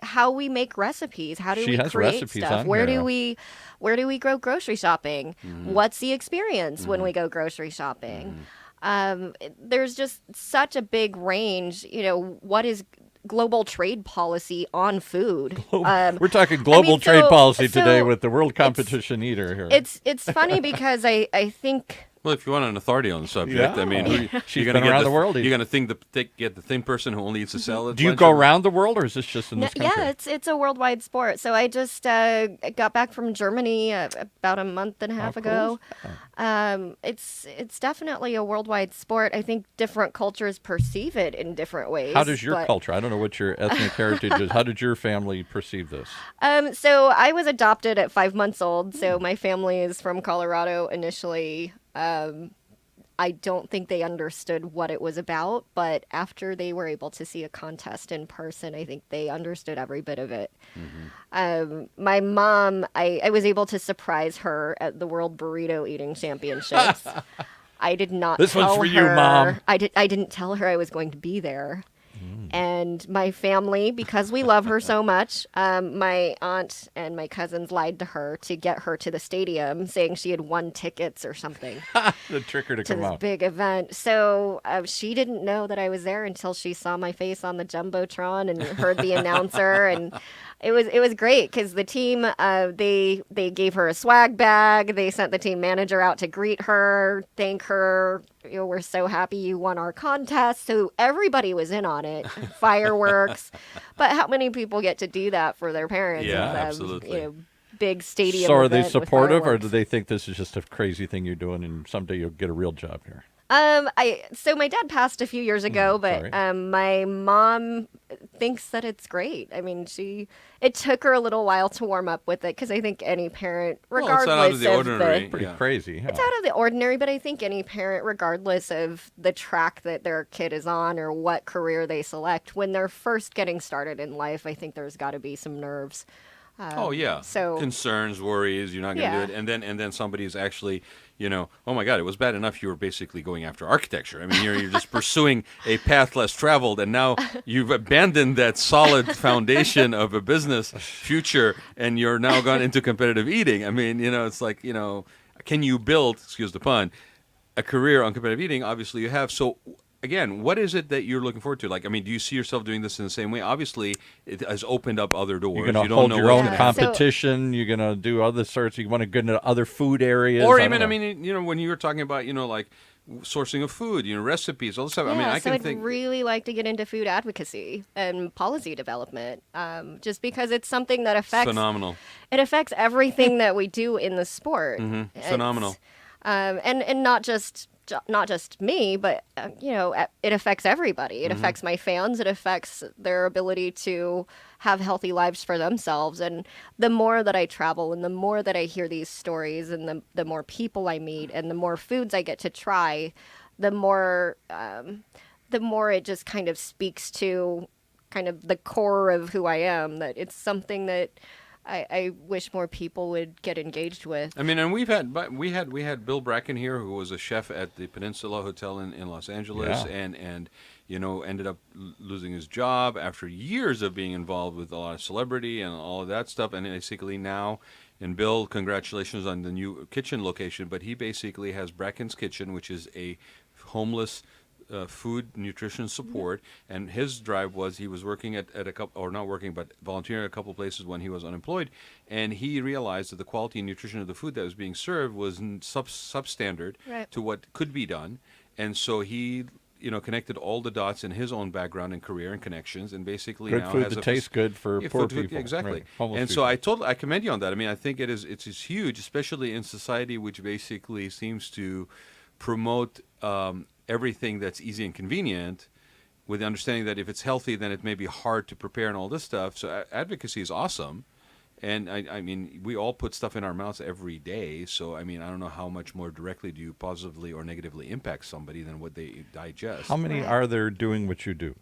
how we make recipes. How do
She
we
has
create
recipes
stuff?
on
Where
here.
do we go grocery shopping? What's the experience when we go grocery shopping? There's just such a big range. What is global trade policy on food?
We're talking global
mean,
trade
so-
policy today
so
with the World Competition Eater here.
It's funny because I think.
Well, if you want an authority on the subject,
Yeah.
I mean,
She's
you're going
been
to
around the world
You're going to get the thin person who only eats a salad.
Do you
bunch
go
of-
around the world, or is this just in this country?
Yeah, it's a worldwide sport. So I just got back from Germany about a month and a half ago. It's definitely a worldwide sport. I think different cultures perceive it in different ways.
How does your
but-
culture? I don't know what your ethnic heritage is. How did your family perceive this?
So I was adopted at 5 months old. So my family is from Colorado initially. I don't think they understood what it was about, but after they were able to see a contest in person, I think they understood every bit of it. My mom, I was able to surprise her at the World Burrito Eating Championships. I did not
This one's
tell
for you,
her-
Mom.
I didn't tell her I was going to be there. And my family, because we love her so much, my aunt and my cousins lied to her to get her to the stadium, saying she had won tickets or something
The tricker to
to
come
this
out.
big event. So she didn't know that I was there until she saw my face on the jumbotron and heard the announcer. And it was great because the team they gave her a swag bag. They sent the team manager out to greet her, thank her. We're so happy you won our contest. So everybody was in on it. Fireworks. But how many people get to do that for their parents?
Yeah,
with,
absolutely.
Big stadium.
So are they
event with
supportive, or
fireworks?
do they think this is just a crazy thing you're doing and someday you'll get a real job here?
So my dad passed a few years ago, but
sorry.
my mom thinks that it's great. I mean, it took her a little while to warm up with it because I think any parent,
Well, it's
regardless
out of the
of
ordinary.
Pretty
Yeah.
crazy.
it's out of the ordinary, but I think any parent, regardless of the track that their kid is on or what career they select, when they're first getting started in life, I think there's got to be some nerves.
Oh yeah.
So
concerns, worries, you're not going to
Yeah.
do it, and then somebody's actually, oh my God, it was bad enough you were basically going after architecture. I mean, you're just pursuing a path less traveled, and now you've abandoned that solid foundation of a business future, and you're now gone into competitive eating. I mean, it's like, can you build, excuse the pun, a career on competitive eating? Obviously, you have. So. Again, what is it that you're looking forward to? Like, I mean, do you see yourself doing this in the same way? Obviously, it has opened up other doors.
You're
You
going to
don't
hold
know
your
what's
own
gonna happen.
competition. You're going to do other sorts. You want to get into other food areas.
Or
I
even,
don't
I
know.
mean, when you were talking about, like sourcing of food, recipes, all this stuff.
Yeah,
I mean, I
so
can
I'd
think
really like to get into food advocacy and policy development, just because it's something that affects
phenomenal.
It affects everything that we do in the sport.
Phenomenal.
And not just me, but it affects everybody. It affects my fans. It affects their ability to have healthy lives for themselves. And the more that I travel, and the more that I hear these stories, and the more people I meet, and the more foods I get to try, the more it just kind of speaks to kind of the core of who I am. That it's something that I wish more people would get engaged with.
I mean, and we had Bill Bracken here, who was a chef at the Peninsula Hotel in Los Angeles, and ended up losing his job after years of being involved with a lot of celebrity and all of that stuff. And basically now, and Bill, congratulations on the new kitchen location. But he basically has Bracken's Kitchen, which is a homeless food nutrition support, and his drive was he was working at a couple, or not working, but volunteering at a couple places when he was unemployed, and he realized that the quality and nutrition of the food that was being served was substandard to what could be done, and so he connected all the dots in his own background and career and connections, and basically
good
now
food
has
that tastes good for poor people.
Exactly.
Right.
And so I commend you on that. I mean, I think it's huge, especially in society which basically seems to promote everything that's easy and convenient, with the understanding that if it's healthy, then it may be hard to prepare and all this stuff. So advocacy is awesome. And I mean, we all put stuff in our mouths every day. So, I mean, I don't know how much more directly do you positively or negatively impact somebody than what they digest.
How many are there doing what you do?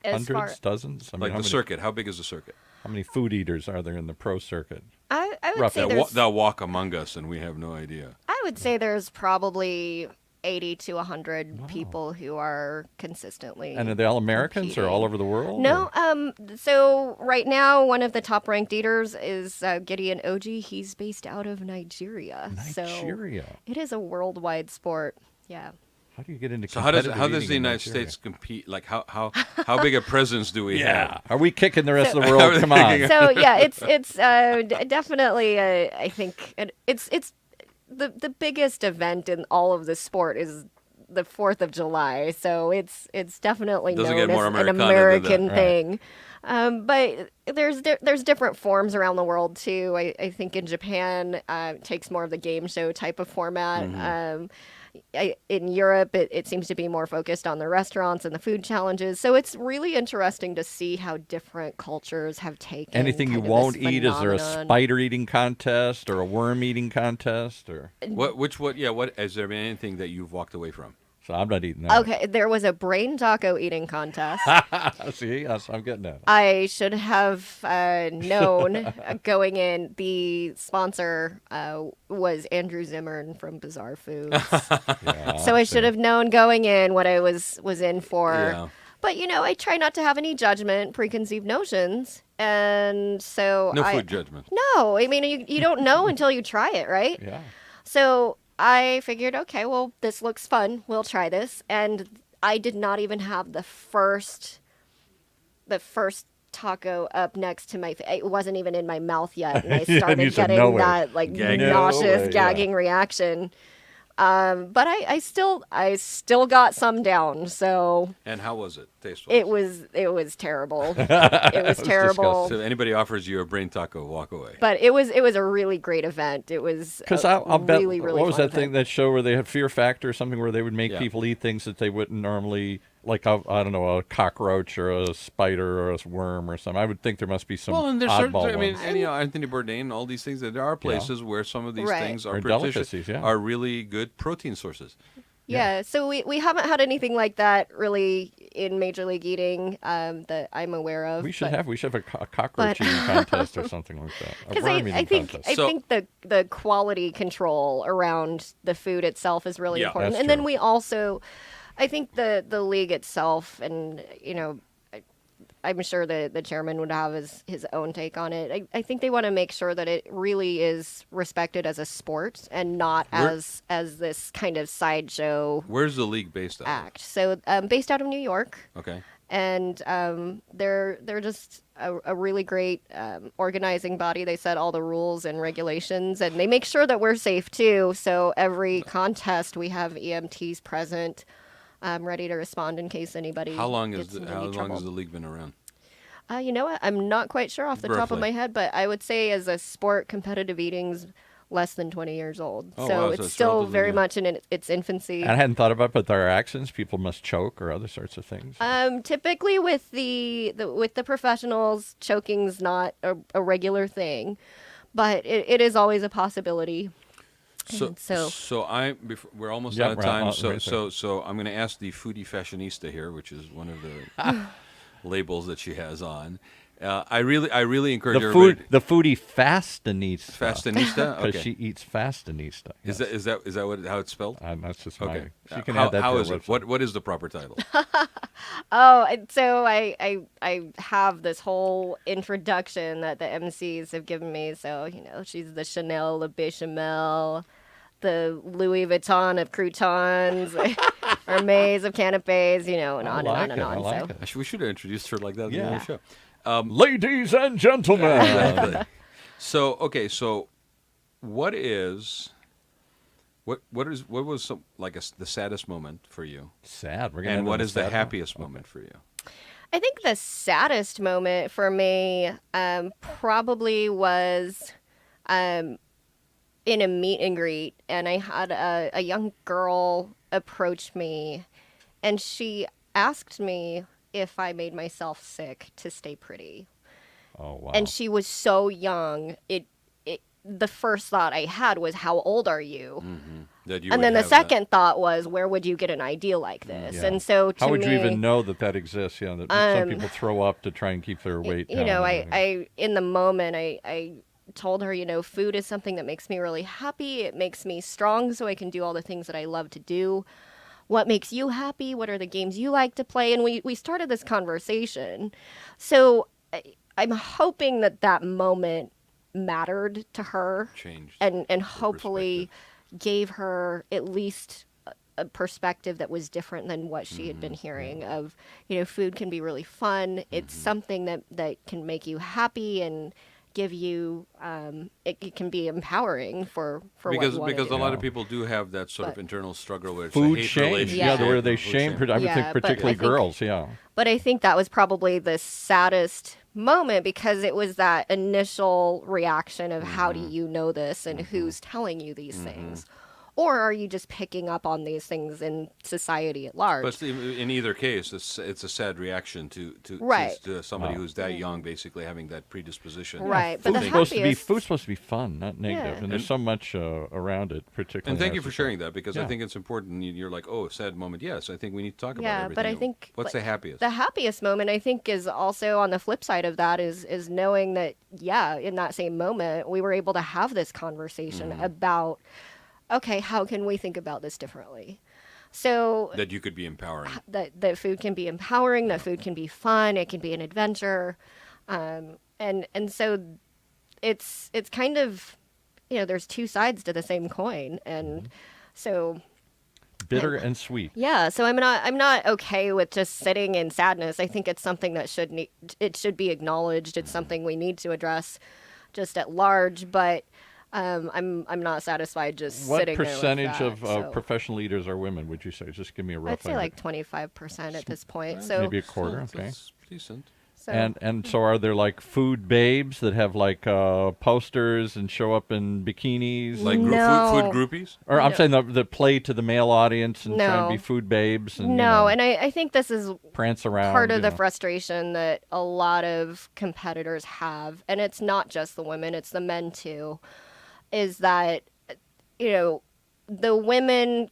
Hundreds, dozens? I mean,
like the circuit. How big is the circuit?
How many food eaters are there in the pro circuit?
I would say
they'll walk among us, and we have no idea.
I would say there's probably 80 to 100 people who are consistently.
And are they all Americans
competing.
or all over the world?
No. So right now, one of the top ranked eaters is Gideon Oji. He's based out of Nigeria.
Nigeria.
So it is a worldwide sport. Yeah.
How do you get into?
So how does the United States compete? Like how big a presence do we have?
Are we kicking the rest of the world? Come on.
So yeah, it's definitely I think it's the biggest event in all of the sport is the 4th of July. So it's definitely known as an American thing. But there's different forms around the world too. I think in Japan it takes more of the game show type of format. In Europe, it seems to be more focused on the restaurants and the food challenges. So it's really interesting to see how different cultures have taken
anything you won't eat. Is there a spider eating contest or a worm eating contest or
what has there been anything that you've walked away from?
So I'm not eating that.
Okay, there was a brain taco eating contest.
See, I'm getting that.
I should have known going in. The sponsor was Andrew Zimmern from Bizarre Foods. So I should have known going in what I was in for.
Yeah.
But, I try not to have any judgment, preconceived notions. And so
No food judgment.
No, I mean, you don't know until you try it, right?
Yeah.
So I figured, okay, well, this looks fun. We'll try this. And I did not even have the first taco up next to my face. It wasn't even in my mouth yet. And I started getting that nauseous, gagging reaction. But I still got some down. So.
And how was it taste-wise?
It was terrible. It was terrible.
So if anybody offers you a brain taco, walk away.
But it was a really great event. It was
because I'll bet.
Really, really
what was that
fun
thing, that show where they had Fear Factor or something, where they would make people eat things that they wouldn't normally, like I don't know, a cockroach or a spider or a worm or something. I would think there must be some oddball ones.
I mean, and, Anthony Bourdain, all these things. That there are places where some of these things are
delicacies,
are really good protein sources.
Yeah, so we haven't had anything like that really in Major League Eating that I'm aware of.
We should have a cockroach eating contest or something like that.
Because I think the quality control around the food itself is really important. And then we also, I think the league itself, and I'm sure the chairman would have his own take on it. I think they want to make sure that it really is respected as a sport and not as this kind of sideshow.
Where's the league based out of?
So based out of New York.
Okay.
and they're just a really great organizing body. They set all the rules and regulations, and they make sure that we're safe too. So every contest we have EMTs present, ready to respond in case anybody.
How long
gets into
how
any
long
trouble.
has the league been around?
You know what? I'm not quite sure off the top of
Roughly.
my head, but I would say as a sport, competitive eating's less than 20 years old.
Oh,
So
wow, so
it's
it's
still
relatively
very
new.
much in its infancy.
And I hadn't thought about it, but there are accidents. People must choke or other sorts of things.
Typically with the professionals, choking's not a regular thing, but it is always a possibility.
So,
And so-
we're almost
Yeah,
out of
we're
time.
out-
So,
right there.
so I'm going to ask the foodie fashionista here, which is one of the labels that she has on. I really encourage everybody.
The foodie fastinista.
Fastinista?
Because
Okay.
she eats fastinista.
Is
yes.
that how it's spelled?
That's just
Okay.
my. She can
how
add that
how
to her
is it?
website.
What is the proper title?
Oh, and so I have this whole introduction that the MCs have given me. So, you know, she's the Chanel La Bechamel, the Louis Vuitton of croutons, Hermes of canapes, you know, and
I
on
like
and on
it,
and on.
I like
So
it.
We should have introduced her like that in
Yeah.
the show.
Ladies and gentlemen.
Exactly. So okay, so what was the saddest moment for you,
Sad. We're gonna
and
end
what
on a
is the
sad
happiest
note.
moment for you?
I think the saddest moment for me probably was in a meet and greet, and I had a young girl approach me, and she asked me if I made myself sick to stay pretty.
Oh wow.
And she was so young. The first thought I had was, "How old are you?"
That you
And
would
then the
have that-
second thought was, "Where would you get an idea like this?"
Yeah.
And so to
How would
me,
you even know that exists? You know, that some people throw up to try and keep their weight down.
you know,
and everything.
I in the moment, I told her, you know, food is something that makes me really happy. It makes me strong so I can do all the things that I love to do. What makes you happy? What are the games you like to play? And we started this conversation. So I'm hoping that moment mattered to her
changed
and
her
hopefully gave her at least a perspective that was different than what she had been hearing of, you know, food can be really fun. It's something that can make you happy and give you it can be empowering for what
because
you want
because
to
a
do.
lot of people do have that sort of
But-
internal struggle where it's
Food
a hate
shame.
relationship.
Yeah, where they
Food
shame. I would
Yeah,
think
but
particularly
I think-
girls. Yeah.
But I think that was probably the saddest moment because it was that initial reaction of how do you know this and who's telling you these things? Or are you just picking up on these things in society at large?
But in either case, it's a sad reaction to
Right.
to somebody who's that young, basically having that predisposition.
Right, but the
Food's
happiest...
supposed to be fun, not negative,
Yeah.
and there's so much around it, particularly.
And thank
in
you
our
for
society.
sharing that because I
Yeah.
think it's important. You're like, oh, sad moment. Yes, I think we need to talk about
Yeah,
everything.
but I think
what's the happiest?
The happiest moment, I think, is also on the flip side of that is knowing that, yeah, in that same moment, we were able to have this conversation about, okay, how can we think about this differently? So
that you could be empowering.
that food can be empowering, that food can be fun, it can be an adventure, and so it's kind of, you know, there's two sides to the same coin, and so.
Bitter and sweet.
Yeah, so I'm not okay with just sitting in sadness. I think it's something that should be acknowledged. It's something we need to address just at large, but I'm not satisfied just
What
sitting there with
percentage
that,
of
so
professional leaders are women? Would you say? Just give me a rough.
I'd say
idea.
like 25% at this point. So
maybe a quarter.
So
Okay.
that's decent.
so
And so are there like food babes that have like posters and show up in bikinis?
Like
No.
food groupies.
or I'm
No.
saying the play to the male audience and try and
No.
be food babes and
no, and I think this is
prance around.
part of
you
the
know.
frustration that a lot of competitors have, and it's not just the women, it's the men too, is that, you know, the women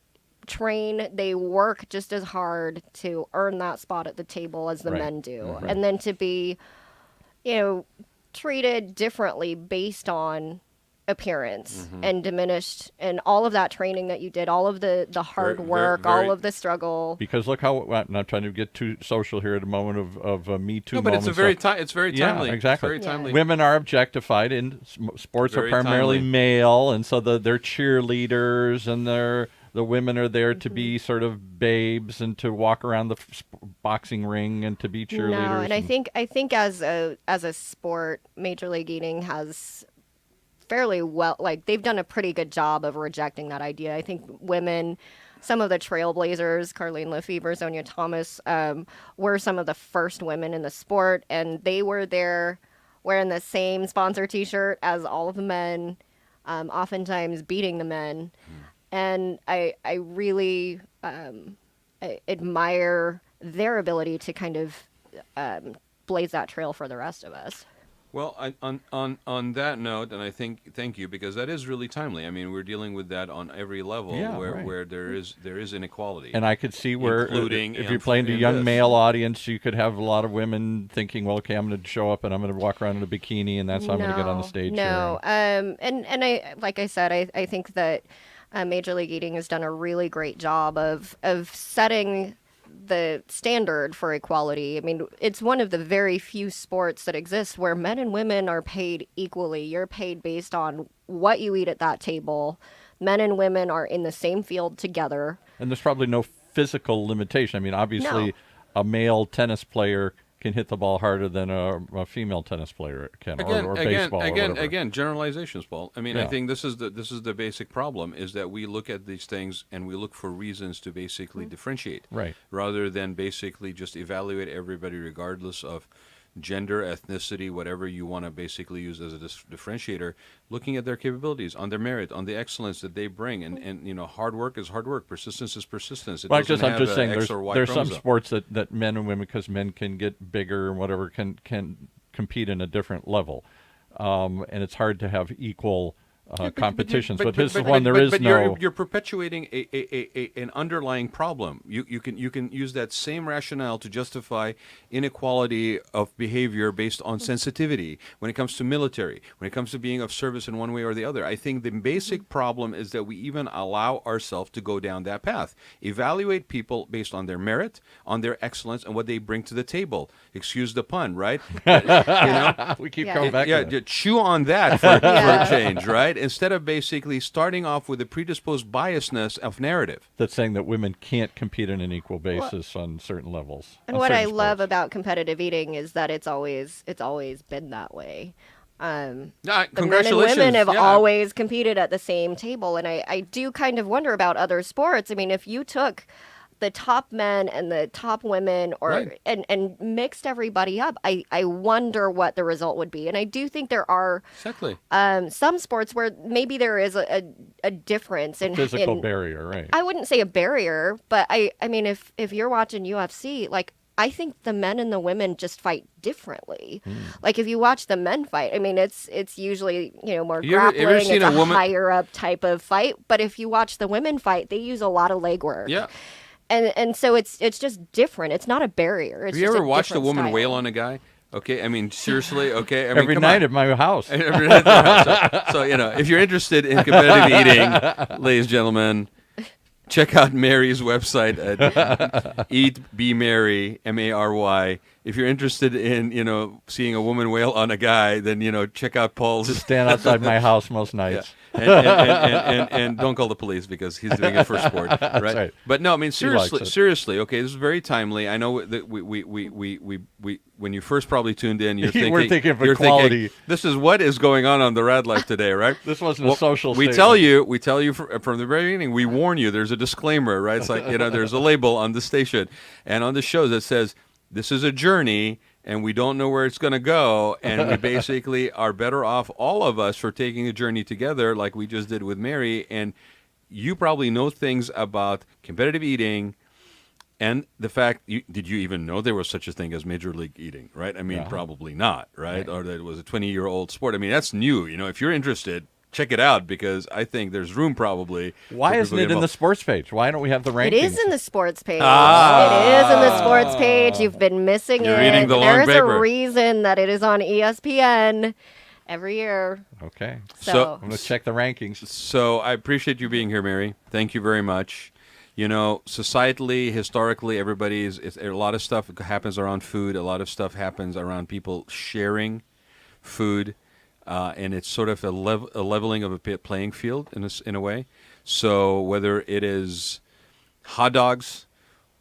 train, they work just as hard to earn that spot at the table as the
Right.
men do.
Mhm.
And then to be, you know, treated differently based on appearance and diminished, and all of that training that you did, all of the hard
Very-
work,
very-
all of the struggle.
Because look how I'm not trying to get too social here at a moment of Me Too.
No, but it's a
moment,
very
so-
it's very
Yeah,
timely.
exactly.
It's very timely.
Women are objectified, and sports
Very
are primarily
timely.
male, and so they're cheerleaders and they're the women are there to be sort of babes and to walk around the boxing ring and to be cheerleaders.
No, and I think as a sport, Major League Eating has fairly well, like they've done a pretty good job of rejecting that idea. I think women, some of the trailblazers, Carlene Lefevre, Sonia Thomas, were some of the first women in the sport, and they were there wearing the same sponsor T-shirt as all of the men, oftentimes beating the men. And I really I admire their ability to kind of blaze that trail for the rest of us.
Well, on that note, and I think thank you, because that is really timely. I mean, we're dealing with that on every level, where there is inequality.
And I could see where,
including
if you're playing to a young male audience, you could have a lot of women thinking, well, okay, I'm going to show up and I'm going to walk around in a bikini, and that's how I'm going to get on the stage.
No, and I, like I said, I think that Major League Eating has done a really great job of setting the standard for equality. I mean, it's one of the very few sports that exist where men and women are paid equally. You're paid based on what you eat at that table. Men and women are in the same field together.
And there's probably no physical limitation. I mean, obviously, a male tennis player can hit the ball harder than a female tennis player can, or baseball.
Again, generalizations, Paul. I mean, I think this is the basic problem, is that we look at these things and we look for reasons to basically differentiate,
right,
rather than basically just evaluate everybody regardless of gender, ethnicity, whatever you want to basically use as a differentiator, looking at their capabilities, on their merit, on the excellence that they bring, and you know, hard work is hard work, persistence is persistence.
I'm just saying, there's some sports that men and women, because men can get bigger and whatever, can compete in a different level, and it's hard to have equal competitions. But this is one there is no.
You're perpetuating an underlying problem. You can use that same rationale to justify inequality of behavior based on sensitivity when it comes to military, when it comes to being of service in one way or the other. I think the basic problem is that we even allow ourselves to go down that path. Evaluate people based on their merit, on their excellence, and what they bring to the table. Excuse the pun, right? You know,
we keep coming back.
Yeah, chew on that for a change, right? Instead of basically starting off with a predisposed biasness of narrative.
That's saying that women can't compete on an equal basis on certain levels.
And what I love about competitive eating is that it's always been that way. The men and women have always competed at the same table. And I do kind of wonder about other sports. I mean, if you took the top men and the top women and mixed everybody up, I wonder what the result would be. And I do think there are some sports where maybe there is a difference in
physical barrier, right?
I wouldn't say a barrier, but I mean, if you're watching UFC, like, I think the men and the women just fight differently. Like, if you watch the men fight, I mean, it's usually, you know, more grappling. It's a higher up type of fight. But if you watch the women fight, they use a lot of leg work.
Yeah.
And so it's just different. It's not a barrier. It's
Have you ever watched a woman wail on a guy? Okay, I mean, seriously, okay? I mean,
every night at my house.
Every night at my house. So, you know, if you're interested in competitive eating, ladies and gentlemen, check out Mary's website at Eat Be Mary, Mary. If you're interested in, you know, seeing a woman wail on a guy, then, you know, check out Paul's.
Just stand outside my house most nights.
Yeah. And don't call the police, because he's doing it for sport, right? But no, I mean, seriously, okay, this is very timely. I know that we when you first probably tuned in, you're thinking
of equality.
This is what is going on the Raad Life today, right?
This wasn't a social
we
statement.
We tell you from the very beginning, we warn you, there's a disclaimer, right? It's like, you know, there's a label on the station and on the show that says, this is a journey, and we don't know where it's going to go, and we basically are better off, all of us, for taking a journey together like we just did with Mary. And you probably know things about competitive eating and the fact, did you even know there was such a thing as Major League Eating, right? I mean, probably not, right? Or that it was a 20-year-old sport. I mean, that's new. You know, if you're interested, check it out, because I think there's room probably.
Why isn't it in the sports page? Why don't we have the rankings?
It is in the sports page. It is in the sports page. You've been missing it.
Reading the long
There's
paper.
a reason that it is on ESPN every year.
Okay.
So
I'm going to check the rankings.
So I appreciate you being here, Mary. Thank you very much. You know, societally, historically, a lot of stuff happens around food. A lot of stuff happens around people sharing food. and it's sort of a leveling of a playing field in a way. So whether it is hot dogs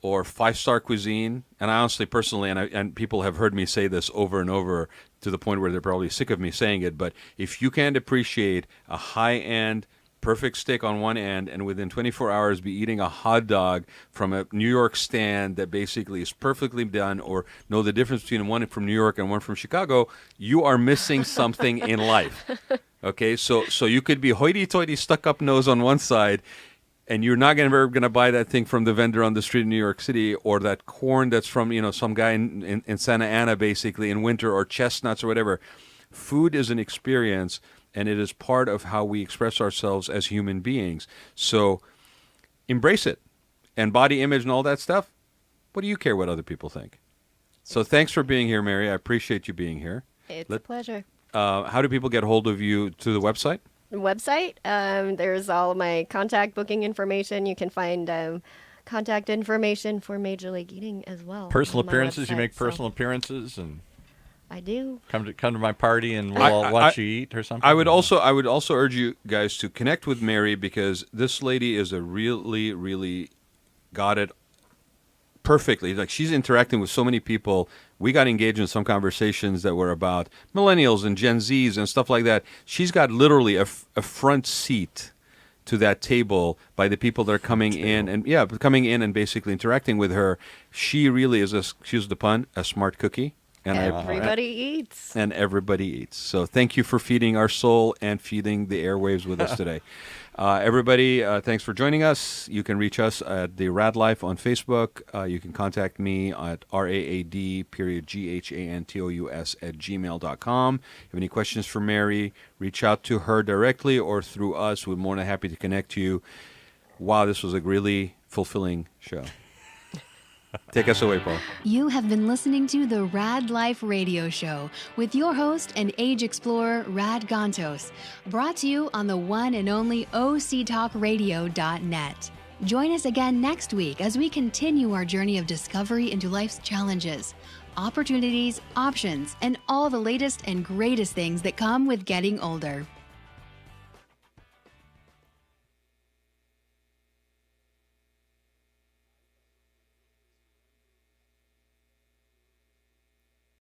or 5-star cuisine, and I honestly, personally, and people have heard me say this over and over to the point where they're probably sick of me saying it, but if you can't appreciate a high-end, perfect steak on one end and within 24 hours be eating a hot dog from a New York stand that basically is perfectly done, or know the difference between one from New York and one from Chicago, you are missing something in life. Okay, so you could be hoity-toity, stuck-up nose on one side, and you're not ever going to buy that thing from the vendor on the street in New York City, or that corn that's from some guy in Santa Ana, basically, in winter, or chestnuts or whatever. Food is an experience, and it is part of how we express ourselves as human beings. So embrace it. And body image and all that stuff, what do you care what other people think? So thanks for being here, Mary. I appreciate you being here.
It's a pleasure.
How do people get hold of you? To the website?
Website. There's all my contact booking information. You can find contact information for Major League Eating as well.
Personal
on my
appearances. You
website,
make personal appearances, and
I do.
come to my party, and we'll all watch you eat or something.
I would also urge you guys to connect with Mary, because this lady is a really got it perfectly. Like, she's interacting with so many people. We got engaged in some conversations that were about millennials and Gen Zs and stuff like that. She's got literally a front seat to that table by the people that are coming in and basically interacting with her. She really is, excuse the pun, a smart cookie. And
everybody eats.
And everybody eats. So thank you for feeding our soul and feeding the airwaves with us today. Everybody, thanks for joining us. You can reach us at the Raad Life on Facebook. You can contact me at raad.ghantos@gmail.com. If you have any questions for Mary, reach out to her directly or through us. We're more than happy to connect you. Wow, this was a really fulfilling show. Take us away, Paul.
You have been listening to the Raad Life Radio Show with your host and age explorer, Rod Gantos, brought to you on the one and only octalkradio.net. Join us again next week as we continue our journey of discovery into life's challenges, opportunities, options, and all the latest and greatest things that come with getting older.